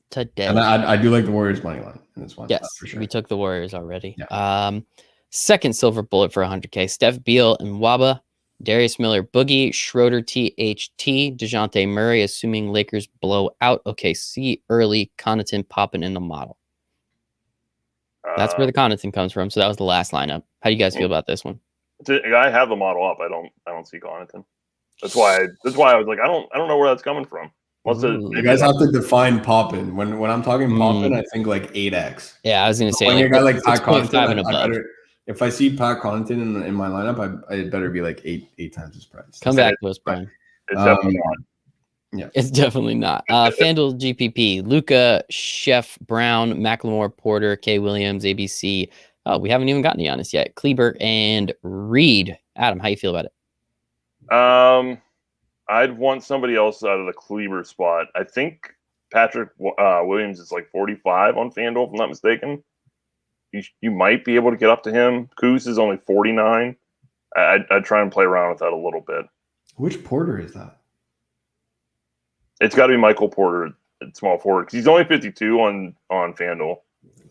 today. And I do like the Warriors money line in this one. Yes, for sure. We took the Warriors already. Yeah. Second silver bullet for 100K. Steph Beal and Waba, Darius Miller, Boogie, Schroeder, THT, DeJounte Murray, assuming Lakers blow out OKC early, Connaughton popping in the model. That's where the Connaughton comes from. So that was the last lineup. How do you guys feel about this one? I have the model up. I don't see Connaughton. That's why I was like, I don't know where that's coming from. You guys have to define poppin'. When I'm talking poppin', I think like 8x. Yeah, I was gonna say like a guy like Pat 6.5 and above. If I see Pat Connaughton in my lineup, I better be like eight times his price. Come back to us, Brian. It's definitely not. Yeah, it's definitely not. FanDuel GPP: Luka, Chef, Brown, McLemore, Porter, K. Williams, ABC. Oh, we haven't even gotten to Giannis yet. Kleber and Reed. Adam, how you feel about it? I'd want somebody else out of the Kleber spot. I think Patrick Williams is like 45 on FanDuel, if I'm not mistaken. You might be able to get up to him. Kuz is only 49. I'd try and play around with that a little bit. Which Porter is that? It's got to be Michael Porter at small forward because he's only 52 on FanDuel.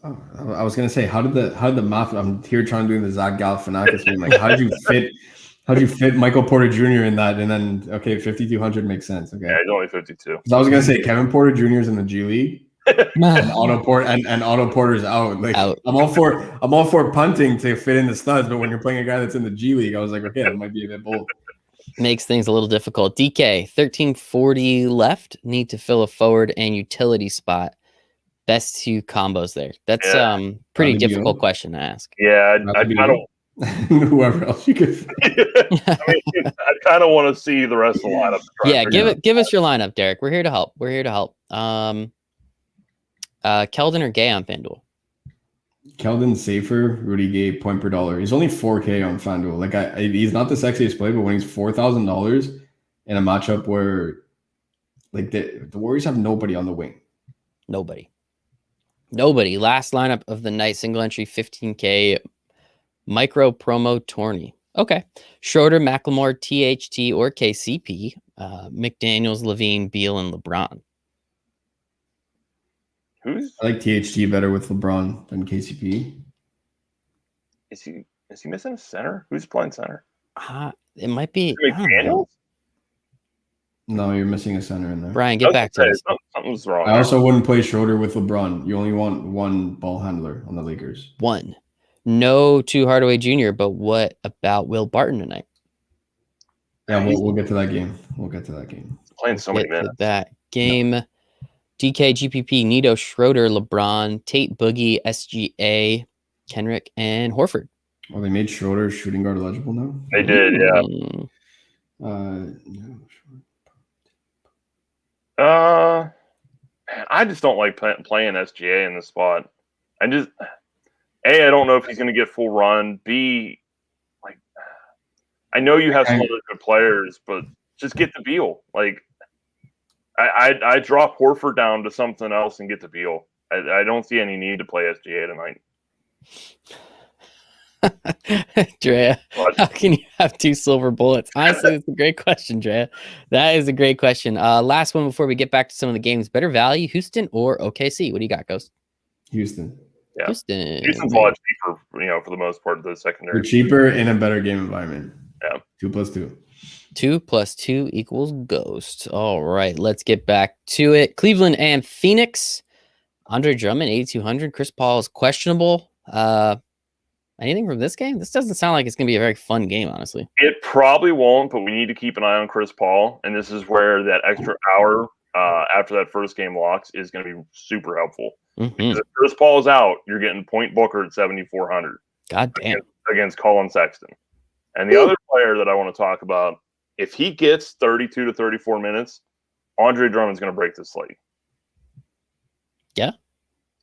Oh, I was gonna say, how did the math? I'm here trying to do the Zach Galifianakis thing. Like, how did you fit Michael Porter Jr. in that? And then 5,200 makes sense. Okay, Yeah, he's only 52. I was gonna say Kevin Porter Jr. is in the G League. and Otto Porter's out. Like Out. I'm all for punting to fit in the studs, but when you're playing a guy that's in the G League, I was like, okay, that might be a bit bold. Makes things a little difficult. DK, 1340 left. Need to fill a forward and utility spot. Best two combos there. That's pretty difficult question to ask. Yeah, I kind of whoever else you could. I kind of want to see the rest of the lineup. Yeah, give us your lineup, Derek. We're here to help. Keldon or Gay on FanDuel? Keldon safer, Rudy Gay point per dollar. He's only 4K on FanDuel. Like he's not the sexiest play, but when he's $4,000 in a matchup where like the Warriors have nobody on the wing. Nobody. Last lineup of the night, single entry 15K micro promo tourney. Okay. Schroeder, McLemore, THT, or KCP. McDaniels, Levine, Beal, and LeBron. I like THT better with LeBron than KCP. Is he missing a center? Who's playing center? It might be McDaniels. No, you're missing a center in there. Brian, get back to this. Something's wrong. I also wouldn't play Schroeder with LeBron. You only want one ball handler on the Lakers. One. No to Hardaway Jr., but what about Will Barton tonight? Yeah, we'll get to that game. Playing so many minutes. That game. No. DK, GPP, Nito, Schroeder, LeBron, Tate, Boogie, SGA, Kenrick, and Horford. Oh, they made Schroeder shooting guard eligible now? They did, yeah. I just don't like playing SGA in this spot. I don't know if he's going to get full run. B, like, I know you have some other good players, but just get the Beal. Like, I drop Horford down to something else and get the Beal. I don't see any need to play SGA tonight. Drea, how can you have two silver bullets? Honestly, it's a great question, Drea. That is a great question. Last one before we get back to some of the games. Better value, Houston or OKC? What do you got, Ghost? Houston. Yeah. Houston's a lot cheaper, for the most part, the secondary. They're cheaper in a better game environment. Yeah. 2+2. 2 + 2 = Ghost. All right, let's get back to it. Cleveland and Phoenix. Andre Drummond, 8,200. Chris Paul is questionable. Anything from this game? This doesn't sound like it's going to be a very fun game, honestly. It probably won't, but we need to keep an eye on Chris Paul. And this is where that extra hour after that first game locks is going to be super helpful. Mm-hmm. Because if Chris Paul is out, you're getting Point Booker at 7,400. God damn. Against Colin Sexton. And the other player that I want to talk about, if he gets 32 to 34 minutes, Andre Drummond's going to break the slate. Yeah.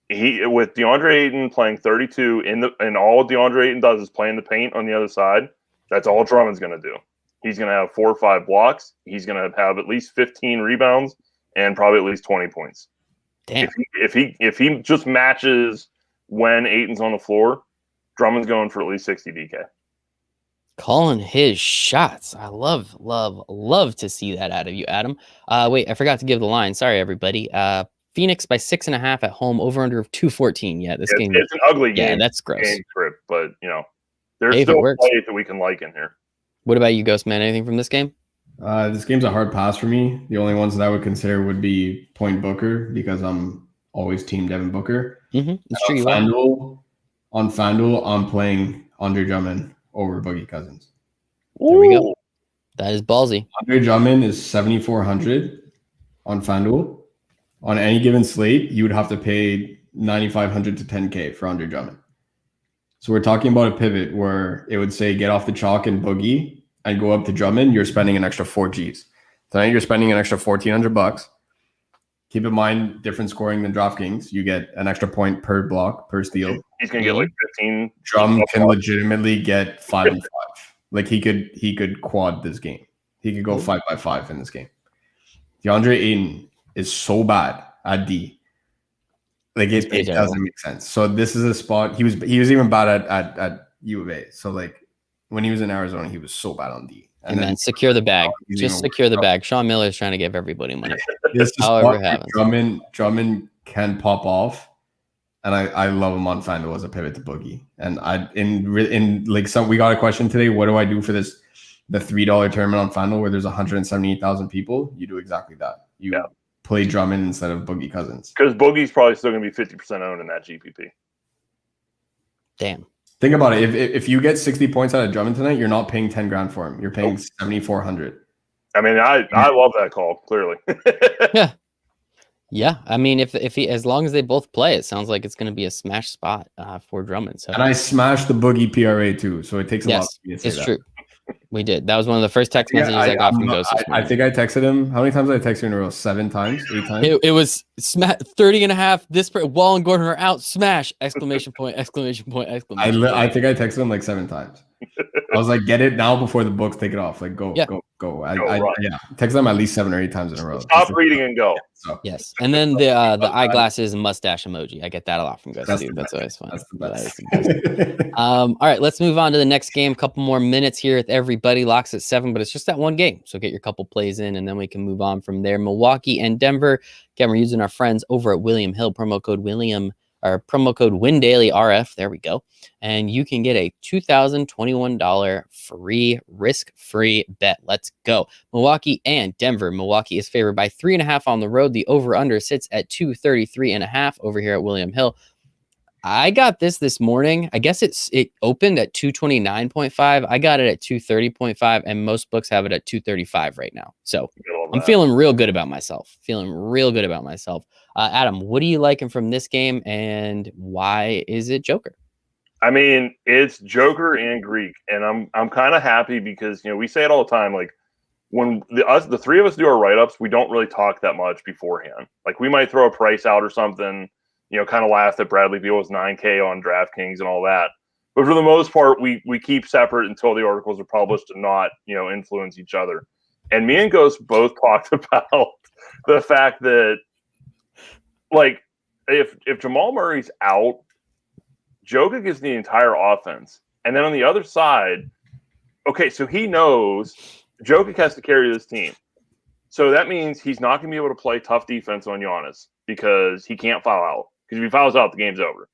With DeAndre Ayton playing 32 and all DeAndre Ayton does is play in the paint on the other side. That's all Drummond's going to do. He's going to have 4 or 5 blocks. He's going to have at least 15 rebounds and probably at least 20 points. Damn. If he just matches when Ayton's on the floor, Drummond's going for at least 60 DK. Calling his shots. I love to see that out of you, Adam. Wait, I forgot to give the line. Sorry, everybody. Phoenix by 6.5 at home, over under of 214. Yeah, this game. It's an ugly game. Yeah, that's gross. Game script, but there's still plays that we can like in here. What about you, Ghost Man? Anything from this game? This game's a hard pass for me. The only ones that I would consider would be Point Booker because I'm always team Devin Booker. Mm-hmm. That's true. On FanDuel, I'm playing Andre Drummond over Boogie Cousins. There we go. That is ballsy. Andre Drummond is 7,400 on FanDuel. On any given slate, you would have to pay 9,500 to 10K for Andre Drummond. So we're talking about a pivot where it would say get off the chalk and Boogie and go up to Drummond. You're spending an extra 4 Gs. Tonight you're spending an extra $1,400. Keep in mind, different scoring than DraftKings. You get an extra point per block, per steal. He's gonna get like 15. Drum can legitimately get 5 and 5. Like he could quad this game. He could go 5 by 5 in this game. DeAndre Ayton is so bad at D. Like it doesn't make sense. So this is a spot he was even bad at U of A. So like when he was in Arizona, he was so bad on D. And then secure the bag. Just secure the bag. Sean Miller is trying to give everybody money. This is however happens. Drummond can pop off, and I love him on FanDuel as a pivot to boogie. And we got a question today. What do I do for the $3 tournament on FanDuel where there's 178,000 people? You do exactly that. You play Drummond instead of Boogie Cousins. Because Boogie's probably still going to be 50% owned in that GPP. Damn. Think about it. If you get 60 points out of Drummond tonight, you're not paying 10 grand for him. You're paying 7,400. I mean, I love that call, clearly. Yeah. I mean, if he, as long as they both play, it sounds like it's going to be a smash spot for Drummond. So, and I smashed the Boogie PRA too. So it takes a lot for me to say it's true. We did. That was one of the first text messages I got from Ghost. I think I texted him. How many times did I text him in a row? 7 times? 8 times? It was 30 and a half. Wall and Gordon are out. Smash! Exclamation point! Exclamation point! Exclamation point. I think I texted him like 7 times. I was like, get it now before the books take it off. Like, go. I texted them at least 7 or 8 times in a row. Stop reading and go. So. Yes. And then the eyeglasses and mustache emoji. I get that a lot from Ghost. That's always fun. That's the best. All right, let's move on to the next game. A couple more minutes here with everybody. Locks at 7, but it's just that one game. So get your couple plays in, and then we can move on from there. Milwaukee and Denver. Again, we're using our friends over at William Hill, promo code WinDailyRF. There we go. And you can get a $2,021 free risk-free bet. Let's go. Milwaukee and Denver. Milwaukee is favored by 3.5 on the road. The over-under sits at 233.5 over here at William Hill. I got this morning. I guess it opened at 229.5. I got it at 230.5, and most books have it at 235 right now. So I'm feeling real good about myself. Adam, what are you liking from this game, and why is it Joker? I mean, it's Joker and Greek, and I'm kind of happy because we say it all the time. Like when the three of us do our write-ups, we don't really talk that much beforehand. Like we might throw a price out or something. Kind of laugh that Bradley Beal was 9K on DraftKings and all that. But for the most part, we keep separate until the articles are published and not, influence each other. And me and Ghost both talked about the fact that, like, if Jamal Murray's out, Joker gets the entire offense. And then on the other side, okay, so he knows Joker has to carry this team. So that means he's not going to be able to play tough defense on Giannis because he can't foul out. Because if he fouls out, the game's over,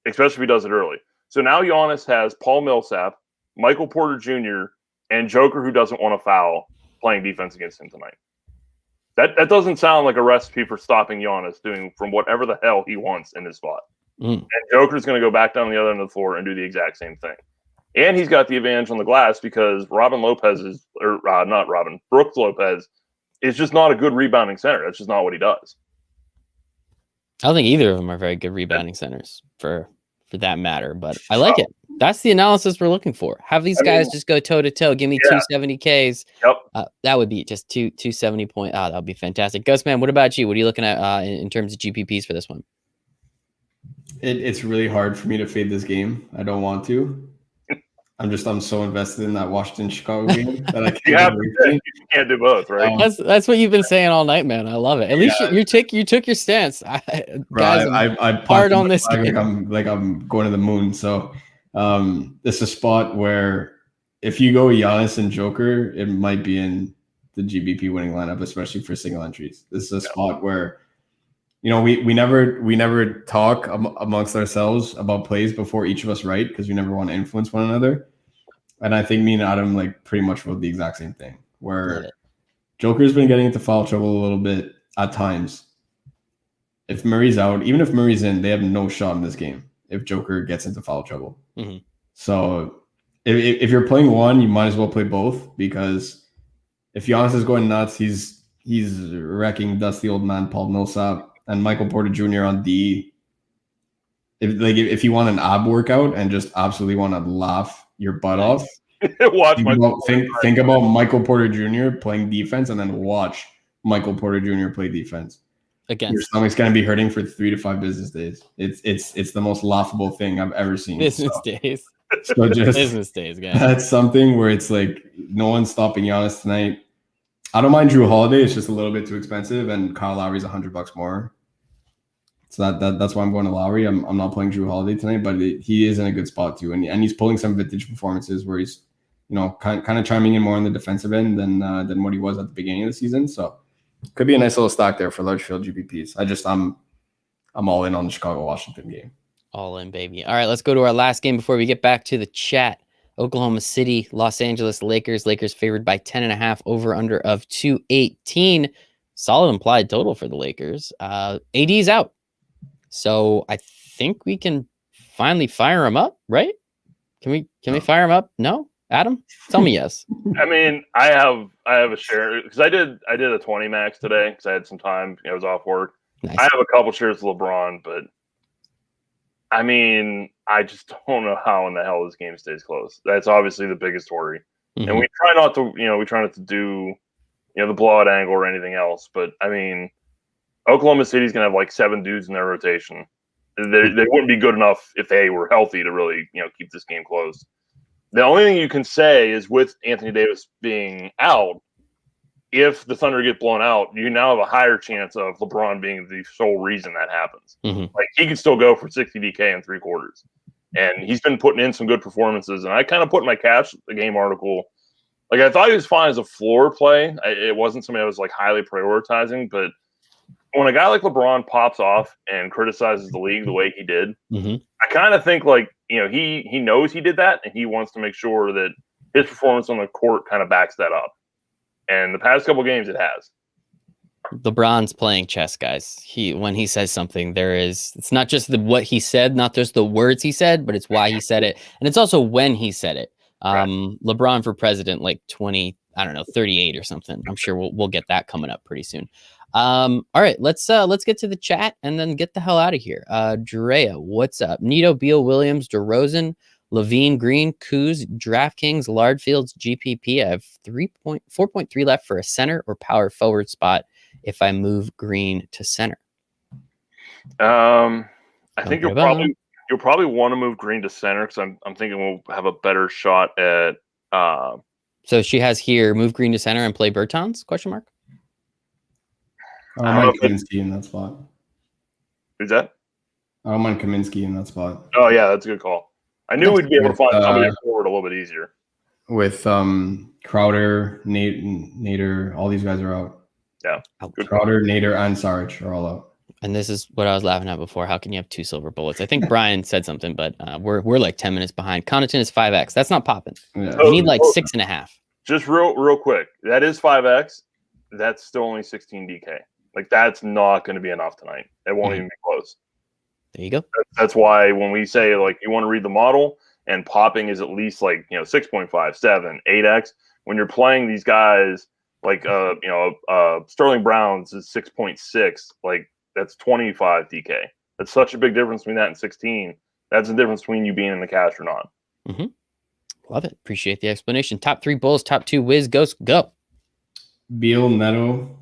especially if he does it early. So now Giannis has Paul Millsap, Michael Porter Jr., and Joker, who doesn't want to foul, playing defense against him tonight. That doesn't sound like a recipe for stopping Giannis doing from whatever the hell he wants in his spot. And Joker's going to go back down the other end of the floor and do the exact same thing. And he's got the advantage on the glass because Brooks Lopez is just not a good rebounding center. That's just not what he does. I don't think either of them are very good rebounding centers for that matter, but I like it. That's the analysis we're looking for. Have these guys just go toe to toe. Give me 270 Ks. Yep. That would be just 270 point. That would be fantastic. Ghostman, what about you? What are you looking at in terms of GPPs for this one? It's really hard for me to fade this game. I don't want to. I'm so invested in that Washington-Chicago game that I can't. You can't do both, right? That's what you've been saying all night, man. I love it. At least you took your stance. Guys, I hard on this game. Like I'm going to the moon. So this is a spot where if you go Giannis and Joker, it might be in the GBP winning lineup, especially for single entries. This is a spot where we never talk amongst ourselves about plays before each of us write because we never want to influence one another. And I think me and Adam pretty much wrote the exact same thing where Joker's been getting into foul trouble a little bit at times. If Murray's out, even if Murray's in, they have no shot in this game if Joker gets into foul trouble. Mm-hmm. So if you're playing one, you might as well play both because if Giannis is going nuts, he's wrecking dusty old man Paul Millsap and Michael Porter Jr. on D. If you want an ab workout and just absolutely want to laugh your butt off, think about Michael Porter Jr. playing defense and then watch Michael Porter Jr. play defense. Your stomach's gonna be hurting for 3 to 5 business days. It's the most laughable thing I've ever seen. Business days. So just business days, guys. That's something where it's like no one's stopping Giannis tonight. I don't mind Drew Holiday. It's just a little bit too expensive, and Kyle Lowry's $100 more. So that's why I'm going to Lowry. I'm not playing Drew Holiday tonight, but he is in a good spot too, and he's pulling some vintage performances where he's, kind of chiming in more on the defensive end than what he was at the beginning of the season. So could be a nice little stack there for large field GPPs. I'm all in on the Chicago-Washington game. All in, baby. All right, let's go to our last game before we get back to the chat. Oklahoma City, Los Angeles Lakers. Lakers favored by 10.5, over under of 218. Solid implied total for the Lakers. AD's out. So I think we can finally fire him up, right? Can we fire him up? No? Adam? Tell me yes. I mean, I have a share because I did a 20 max today because I had some time. I was off work. Nice. I have a couple shares of LeBron, but I mean, I just don't know how in the hell this game stays close. That's obviously the biggest worry. Mm-hmm. And we try not to do, the blowout angle or anything else. But I mean, Oklahoma City's going to have like 7 dudes in their rotation. They wouldn't be good enough if they were healthy to really, keep this game close. The only thing you can say is with Anthony Davis being out, if the Thunder get blown out, you now have a higher chance of LeBron being the sole reason that happens. Mm-hmm. Like he can still go for 60 DK in 3 quarters. And he's been putting in some good performances. And I kind of put in my cash the game article. Like I thought he was fine as a floor play. It wasn't something I was like highly prioritizing. But when a guy like LeBron pops off and criticizes the league the way he did, mm-hmm. I kind of think like, he knows he did that and he wants to make sure that his performance on the court kind of backs that up. And the past couple games, it has. LeBron's playing chess, guys. When he says something, it's not just what he said, not just the words he said, but it's why he said it. And it's also when he said it. Right. LeBron for president, like 38 or something. I'm sure we'll get that coming up pretty soon. All right, let's get to the chat and then get the hell out of here. Drea, what's up? Nito, Beal, Williams, DeRozan, Levine, Green, Kuz, DraftKings, Lardfields, GPP. I have 4.3 left for a center or power forward spot if I move Green to center. I think you'll probably want to move Green to center because I'm thinking we'll have a better shot at. So she has here move Green to center and play Bertans? ? I don't mind Kaminsky in that spot. Who's that? I don't mind Kaminsky in that spot. Oh yeah, that's a good call. I knew we'd be able to find somebody forward a little bit easier. With Crowder, Nader, all these guys are out. Yeah. Crowder, Nader, and Saric are all out. And this is what I was laughing at before. How can you have 2 silver bullets? I think Brian said something, but we're like 10 minutes behind. Connaughton is 5x. That's not popping. Yeah. We need like 6.5. Just real quick. That is 5x. That's still only 16 DK. Like that's not going to be enough tonight. It won't even be close. There you go. That's why when we say like you want to read the model and popping is at least like 6.5, 7, 8x. When you're playing these guys like Sterling Brown's is 6.6. Like that's 25 DK. That's such a big difference between that and 16. That's the difference between you being in the cash or not. Mm-hmm. Love it. Appreciate the explanation. Top 3 Bulls, top 2 Wiz. Ghost, go. Beal, Neto,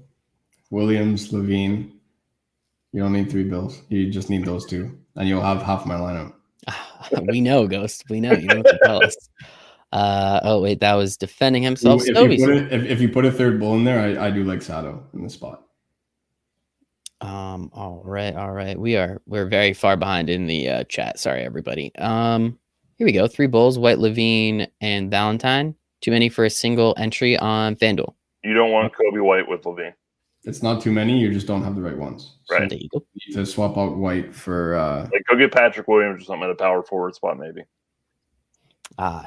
Williams, Levine. You don't need 3 Bills. You just need those 2, and you'll have half my lineup. We know, Ghost. We know. You know what to tell us. Oh wait, that was defending himself. If you put a 3rd Bull in there, I do like Sato in the spot. All right. We're very far behind in the chat. Sorry, everybody. Here we go. 3 Bulls, White, Levine, and Valentine. Too many for a single entry on FanDuel. You don't want Kobe White with Levine. It's not too many. You just don't have the right ones. Right. So there you go. You need to swap out White for. Go get Patrick Williams or something at a power forward spot, maybe.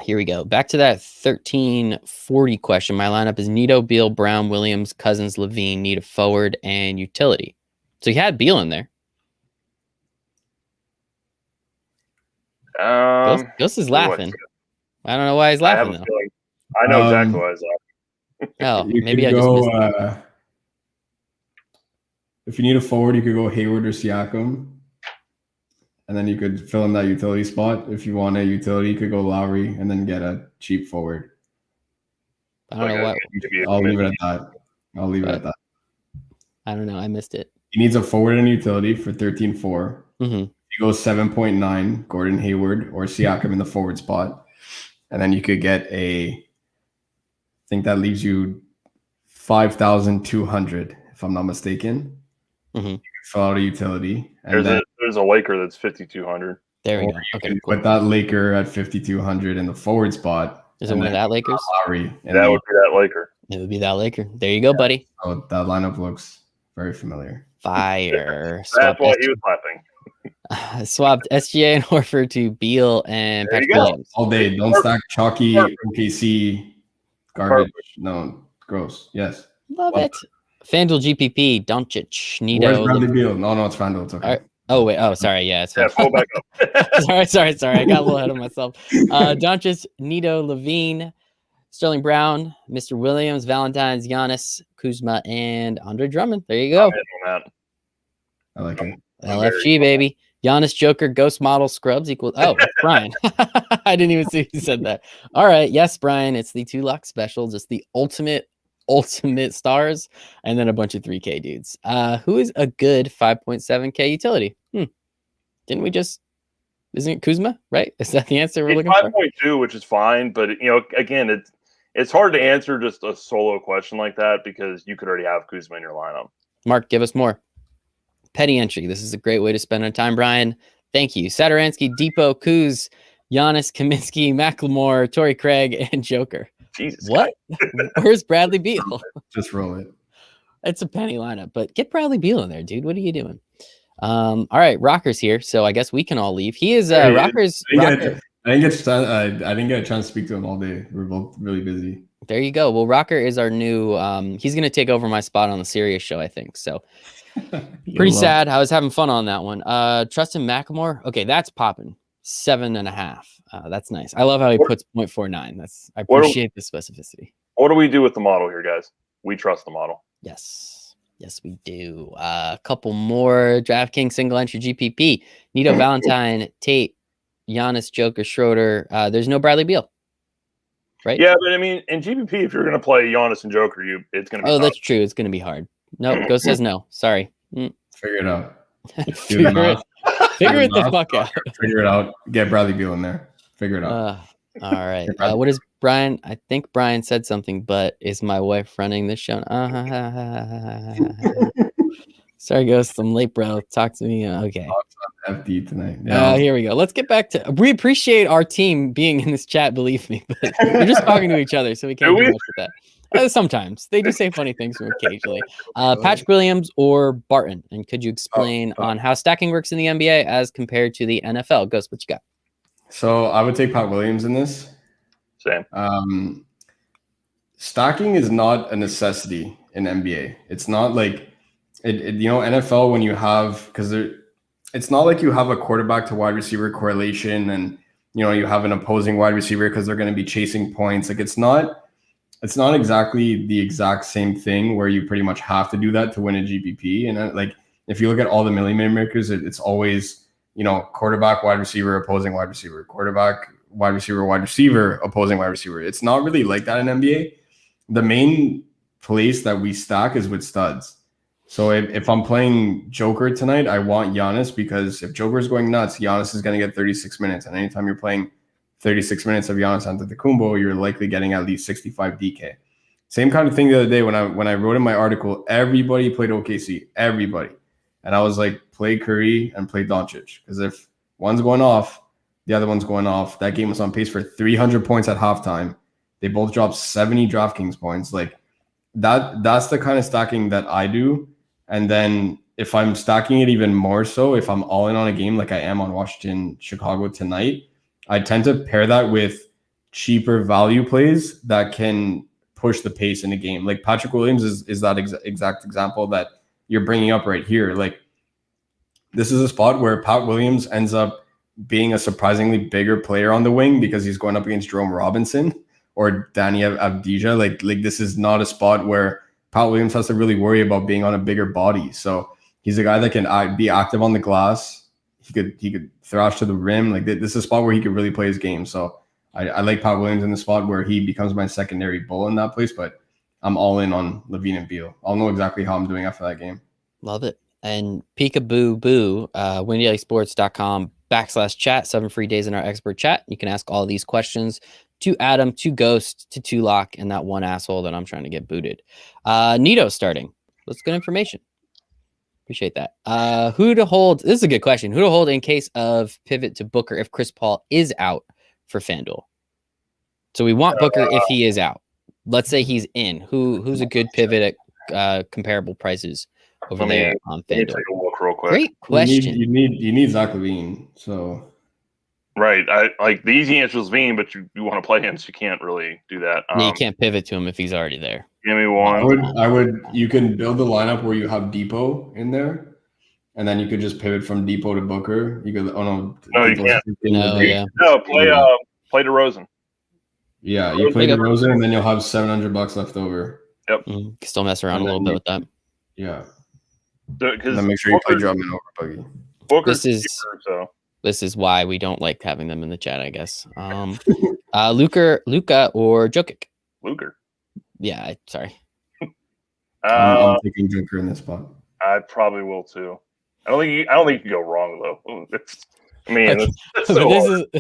Here we go. Back to that 1340 question. My lineup is Nito, Beal, Brown, Williams, Cousins, Levine, need a forward, and utility. So you had Beal in there. Ghost is laughing. I don't know why he's laughing, though. I know exactly why he's laughing. Oh, maybe I just missed it. If you need a forward, you could go Hayward or Siakam. And then you could fill in that utility spot. If you want a utility, you could go Lowry and then get a cheap forward. I don't know what. I'll leave it at that. I don't know. I missed it. He needs a forward and utility for 13.4. Mm-hmm. You go 7.9, Gordon Hayward or Siakam in the forward spot. And then you could get I think that leaves you 5,200, if I'm not mistaken. Mm-hmm. Fill out a utility. And there's a Laker that's 5,200. There we go. Okay, cool. Put that Laker at 5,200 in the forward spot. Is it one of that Lakers? Lowry that would be that Laker. It would be that Laker. There you go, buddy. Oh, that lineup looks very familiar. Fire. That's why he was laughing. Swapped SGA and Horford to Beal and There you Patrick go. Williams. All day. Don't stack chalky OKC garbage. Perfect. No, gross. Yes. Love it. FanDuel GPP, Doncic, Nito. Where's Bradley Beal? No, it's FanDuel. It's okay. All right. Oh, wait. Oh, sorry. Yeah. Yeah, pull back up. sorry. I got a little ahead of myself. Doncic, Nito, Levine, Sterling Brown, Mr. Williams, Valentine's, Giannis, Kuzma, and Andre Drummond. There you go. I like it. LFG, baby. Giannis, Joker, Ghost Model, Scrubs equals. Oh, it's Brian. I didn't even see you said that. All right. Yes, Brian. It's the 2 lock special. Just the ultimate stars, and then a bunch of 3K dudes. Who is a good 5.7K utility? Didn't we just? Isn't it Kuzma? Right? Is that the answer we're looking for? 5.2, which is fine, but again, it's hard to answer just a solo question like that because you could already have Kuzma in your lineup. Mark, give us more. Petty entry. This is a great way to spend our time, Brian. Thank you. Saturansky, Depot, Kuz, Giannis, Kaminsky, Macklemore, Torrey Craig, and Joker. Jesus. What? Where's Bradley Beal? Just roll it. It's a penny lineup, but get Bradley Beal in there, dude. What are you doing? All right, Rocker's here, so I guess we can all leave. He is Rocker's. I didn't get a chance to speak to him all day. We're both really busy. There you go. Well, Rocker is our new. He's gonna take over my spot on the Sirius show, I think. So pretty sad. I was having fun on that one. Tristan McLemore. Okay, that's popping. 7.5. That's nice. I love how he puts 0.49. I appreciate the specificity. What do we do with the model here, guys? We trust the model. Yes, we do. A couple more DraftKings single entry GPP. Nito, Valentine, Tate, Giannis, Joker, Schroeder. There's no Bradley Beal, right? Yeah, but I mean, in GPP, if you're going to play Giannis and Joker, it's going to be. Oh, that's true. It's going to be hard. No, Go says no. Sorry. Figure it out. Figure it the fuck out. Figure it out. Get Bradley Beal in there. Figure it out. All right. What is Brian? I think Brian said something, but is my wife running this show? Sorry, Ghost. I'm late, bro. Talk to me. Okay. FD tonight. Yeah. Here we go. Let's get back to. We appreciate our team being in this chat. Believe me, but we're just talking to each other, so we can't do much with that. Sometimes they do say funny things from occasionally. Patrick Williams or Barton, and could you explain on how stacking works in the NBA as compared to the NFL? Ghost, what you got? So I would take Pat Williams in this. Same. Stacking is not a necessity in NBA. It's not like NFL when you have it's not like you have a quarterback to wide receiver correlation and you have an opposing wide receiver because they're going to be chasing points. Like it's not exactly the exact same thing where you pretty much have to do that to win a GPP. And like if you look at all the million makers, it's always quarterback, wide receiver, opposing wide receiver, quarterback, wide receiver, opposing wide receiver. It's not really like that in NBA. The main place that we stack is with studs. So if I'm playing Joker tonight, I want Giannis because if Joker's going nuts, Giannis is going to get 36 minutes. And anytime you're playing 36 minutes of Giannis Antetokounmpo, you're likely getting at least 65 DK. Same kind of thing the other day when I wrote in my article, everybody played OKC, everybody. And I was like, play Curry and play Doncic. Because if one's going off, the other one's going off. That game was on pace for 300 points at halftime. They both dropped 70 DraftKings points. Like that's the kind of stacking that I do. And then if I'm stacking it even more so, if I'm all in on a game like I am on Washington, Chicago tonight, I tend to pair that with cheaper value plays that can push the pace in a game. Like Patrick Williams is that exact example that you're bringing up right here. Like this is a spot where Pat Williams ends up being a surprisingly bigger player on the wing because he's going up against Jerome Robinson or Danny Avdija. Like this is not a spot where Pat Williams has to really worry about being on a bigger body. So he's a guy that can be active on the glass. He could thrash to the rim. Like this is a spot where he could really play his game. So I like Pat Williams in the spot where he becomes my secondary bull in that place, but I'm all in on Levine and Beal. I'll know exactly how I'm doing after that game. Love it. And peekaboo boo, WinDailySports.com/chat, 7 free days in our expert chat. You can ask all of these questions 2 Adam, 2 Ghost, to 2 Lock, and that one asshole that I'm trying to get booted. Nito starting. That's good information. Appreciate that. Who to hold? This is a good question. Who to hold in case of pivot to Booker if Chris Paul is out for FanDuel? So we want Booker if he is out. Let's say he's in. Who's a good pivot at comparable prices over there on FanDuel? Take a look real quick. Great question. You need Zach LaVine. So right, I like the easy answer is LaVine, but you want to play him, so you can't really do that. Yeah, you can't pivot to him if he's already there. Give me one. I would. You can build a lineup where you have Depot in there, and then you could just pivot from Depot to Booker. You could. Oh no, no, you can't. No, Play DeRozan. Yeah, you play DeRozan, and then you'll have $700 left over. Yep. Still mess around a little bit with that. Yeah. Because then make sure you play Drummond over Boogie. This is why we don't like having them in the chat, I guess. Luka or Jokic? Luka. Yeah, sorry. I'm taking Joker in this spot. I probably will too. I don't think you can go wrong though.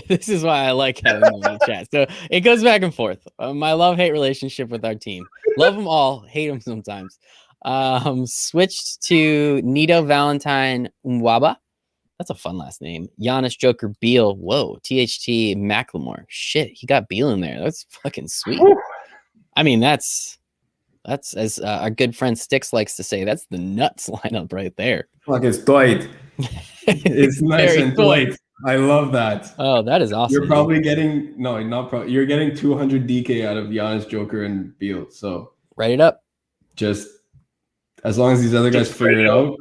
This is why I like having them in the chat. So it goes back and forth. My love-hate relationship with our team. Love them all, hate them sometimes. Switched to Nito Valentine Nwaba. That's a fun last name. Giannis Joker Beal. Whoa. THT Macklemore. Shit, he got Beal in there. That's fucking sweet. Woo. I mean, that's as our good friend Sticks likes to say, that's the nuts lineup right there. Like it's Dwight. It's nice and Dwight. I love that. Oh, that is awesome. You're probably getting you're getting 200 DK out of Giannis, Joker, and Beal. So write it up. Just as long as these other guys figure it out.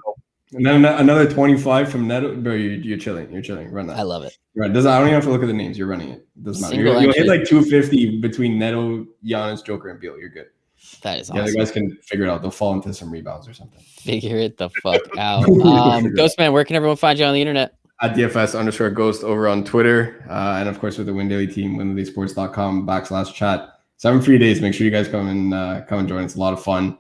And then another 25 from Neto. Bro, you're chilling. You're chilling. Run that. I love it. Right. I don't even have to look at the names. You're running it. Doesn't matter. You'll hit like 250 between Neto, Giannis, Joker, and Beal. You're good. That is awesome. The other guys can figure it out. They'll fall into some rebounds or something. Figure it the fuck out. Ghostman, where can everyone find you on the internet? At DFS_Ghost over on Twitter. And of course with the Win Daily team, WinDailySports.com/chat. 7 free days. Make sure you guys come and join. It's a lot of fun.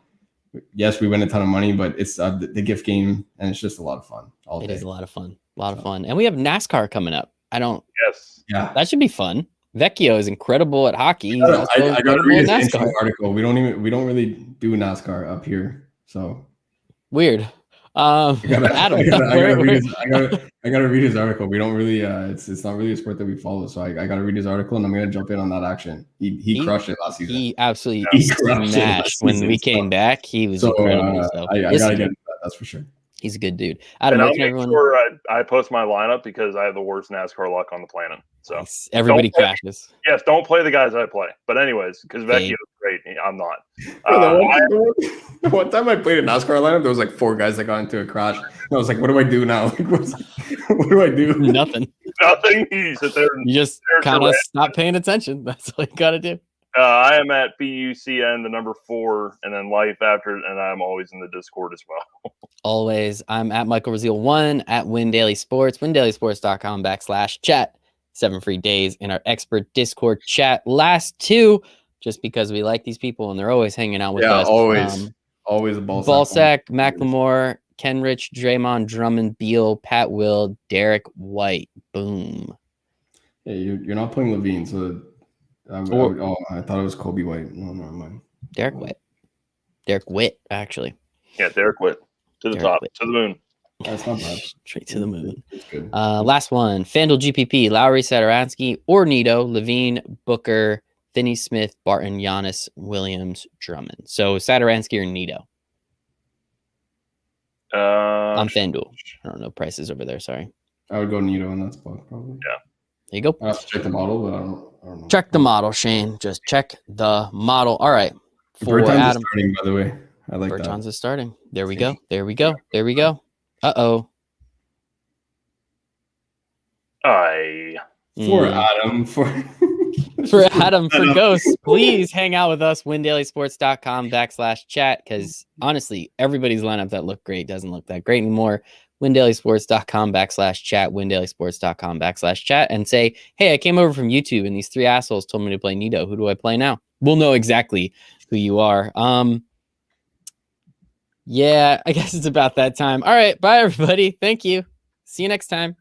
Yes, we win a ton of money, but it's the gift game, and it's just a lot of fun all day. It is a lot of fun. And we have NASCAR coming up. Yes. Yeah. That should be fun. Vecchio is incredible at hockey. I got to read his NASCAR article. We don't really do NASCAR up here, so weird. Adam, I gotta read his article. We don't really. It's not really a sport that we follow, so I gotta read his article, and I'm gonna jump in on that action. He crushed it last season. He absolutely smashed when we came back. He was incredible. I gotta get into that. That's for sure. He's a good dude. Adam, and I'll make sure I post my lineup because I have the worst NASCAR luck on the planet. So nice. Everybody crashes. Yes, don't play the guys I play. But anyways, because Vecchio's great, I'm not. One time I played a NASCAR lineup, there was like 4 guys that got into a crash. And I was like, what do I do now? What do I do? Nothing. Nothing. You sit there. You just kind of stop paying attention. That's all you got to do. I am at BUCN, the number 4, and then life after, and I'm always in the Discord as well. Always. I'm at Michael Raziel 1 at Win Daily Sports, WinDailySports.com/chat. 7 free days in our expert Discord chat. Last 2, just because we like these people and they're always hanging out with us. Always a ball sack. Macklemore, Kenrich, Draymond, Drummond, Beal, Pat Will, Derek White. Boom. Yeah, you're not playing Levine, so. I thought it was Kobe White. No, never mind. Derek Witt, actually. Yeah, Derek Witt. To the top, to the moon. That's not bad. Straight to the moon. Last one. FanDuel GPP, Lowry, Satoransky, or Nito, Levine, Booker, Finney Smith, Barton, Giannis, Williams, Drummond. So Satoransky or Nito? On FanDuel. I don't know prices over there, sorry. I would go Nito in that spot, probably. Yeah. There you go. I have to check the model, but I don't know. Check the model, Shane. Just check the model. All right. For Adam. Starting, by the way. I like that. Bertans is starting. There we go. Uh-oh. For Adam, for Adam, for Ghosts, please hang out with us, WinDailySports.com/chat, because honestly, everybody's lineup that looked great doesn't look that great anymore. WinDailySports.com/chat, WinDailySports.com/chat, and say, hey, I came over from YouTube and these 3 assholes told me to play Nito. Who do I play now? We'll know exactly who you are. Yeah, I guess it's about that time. All right, bye everybody. Thank you. See you next time.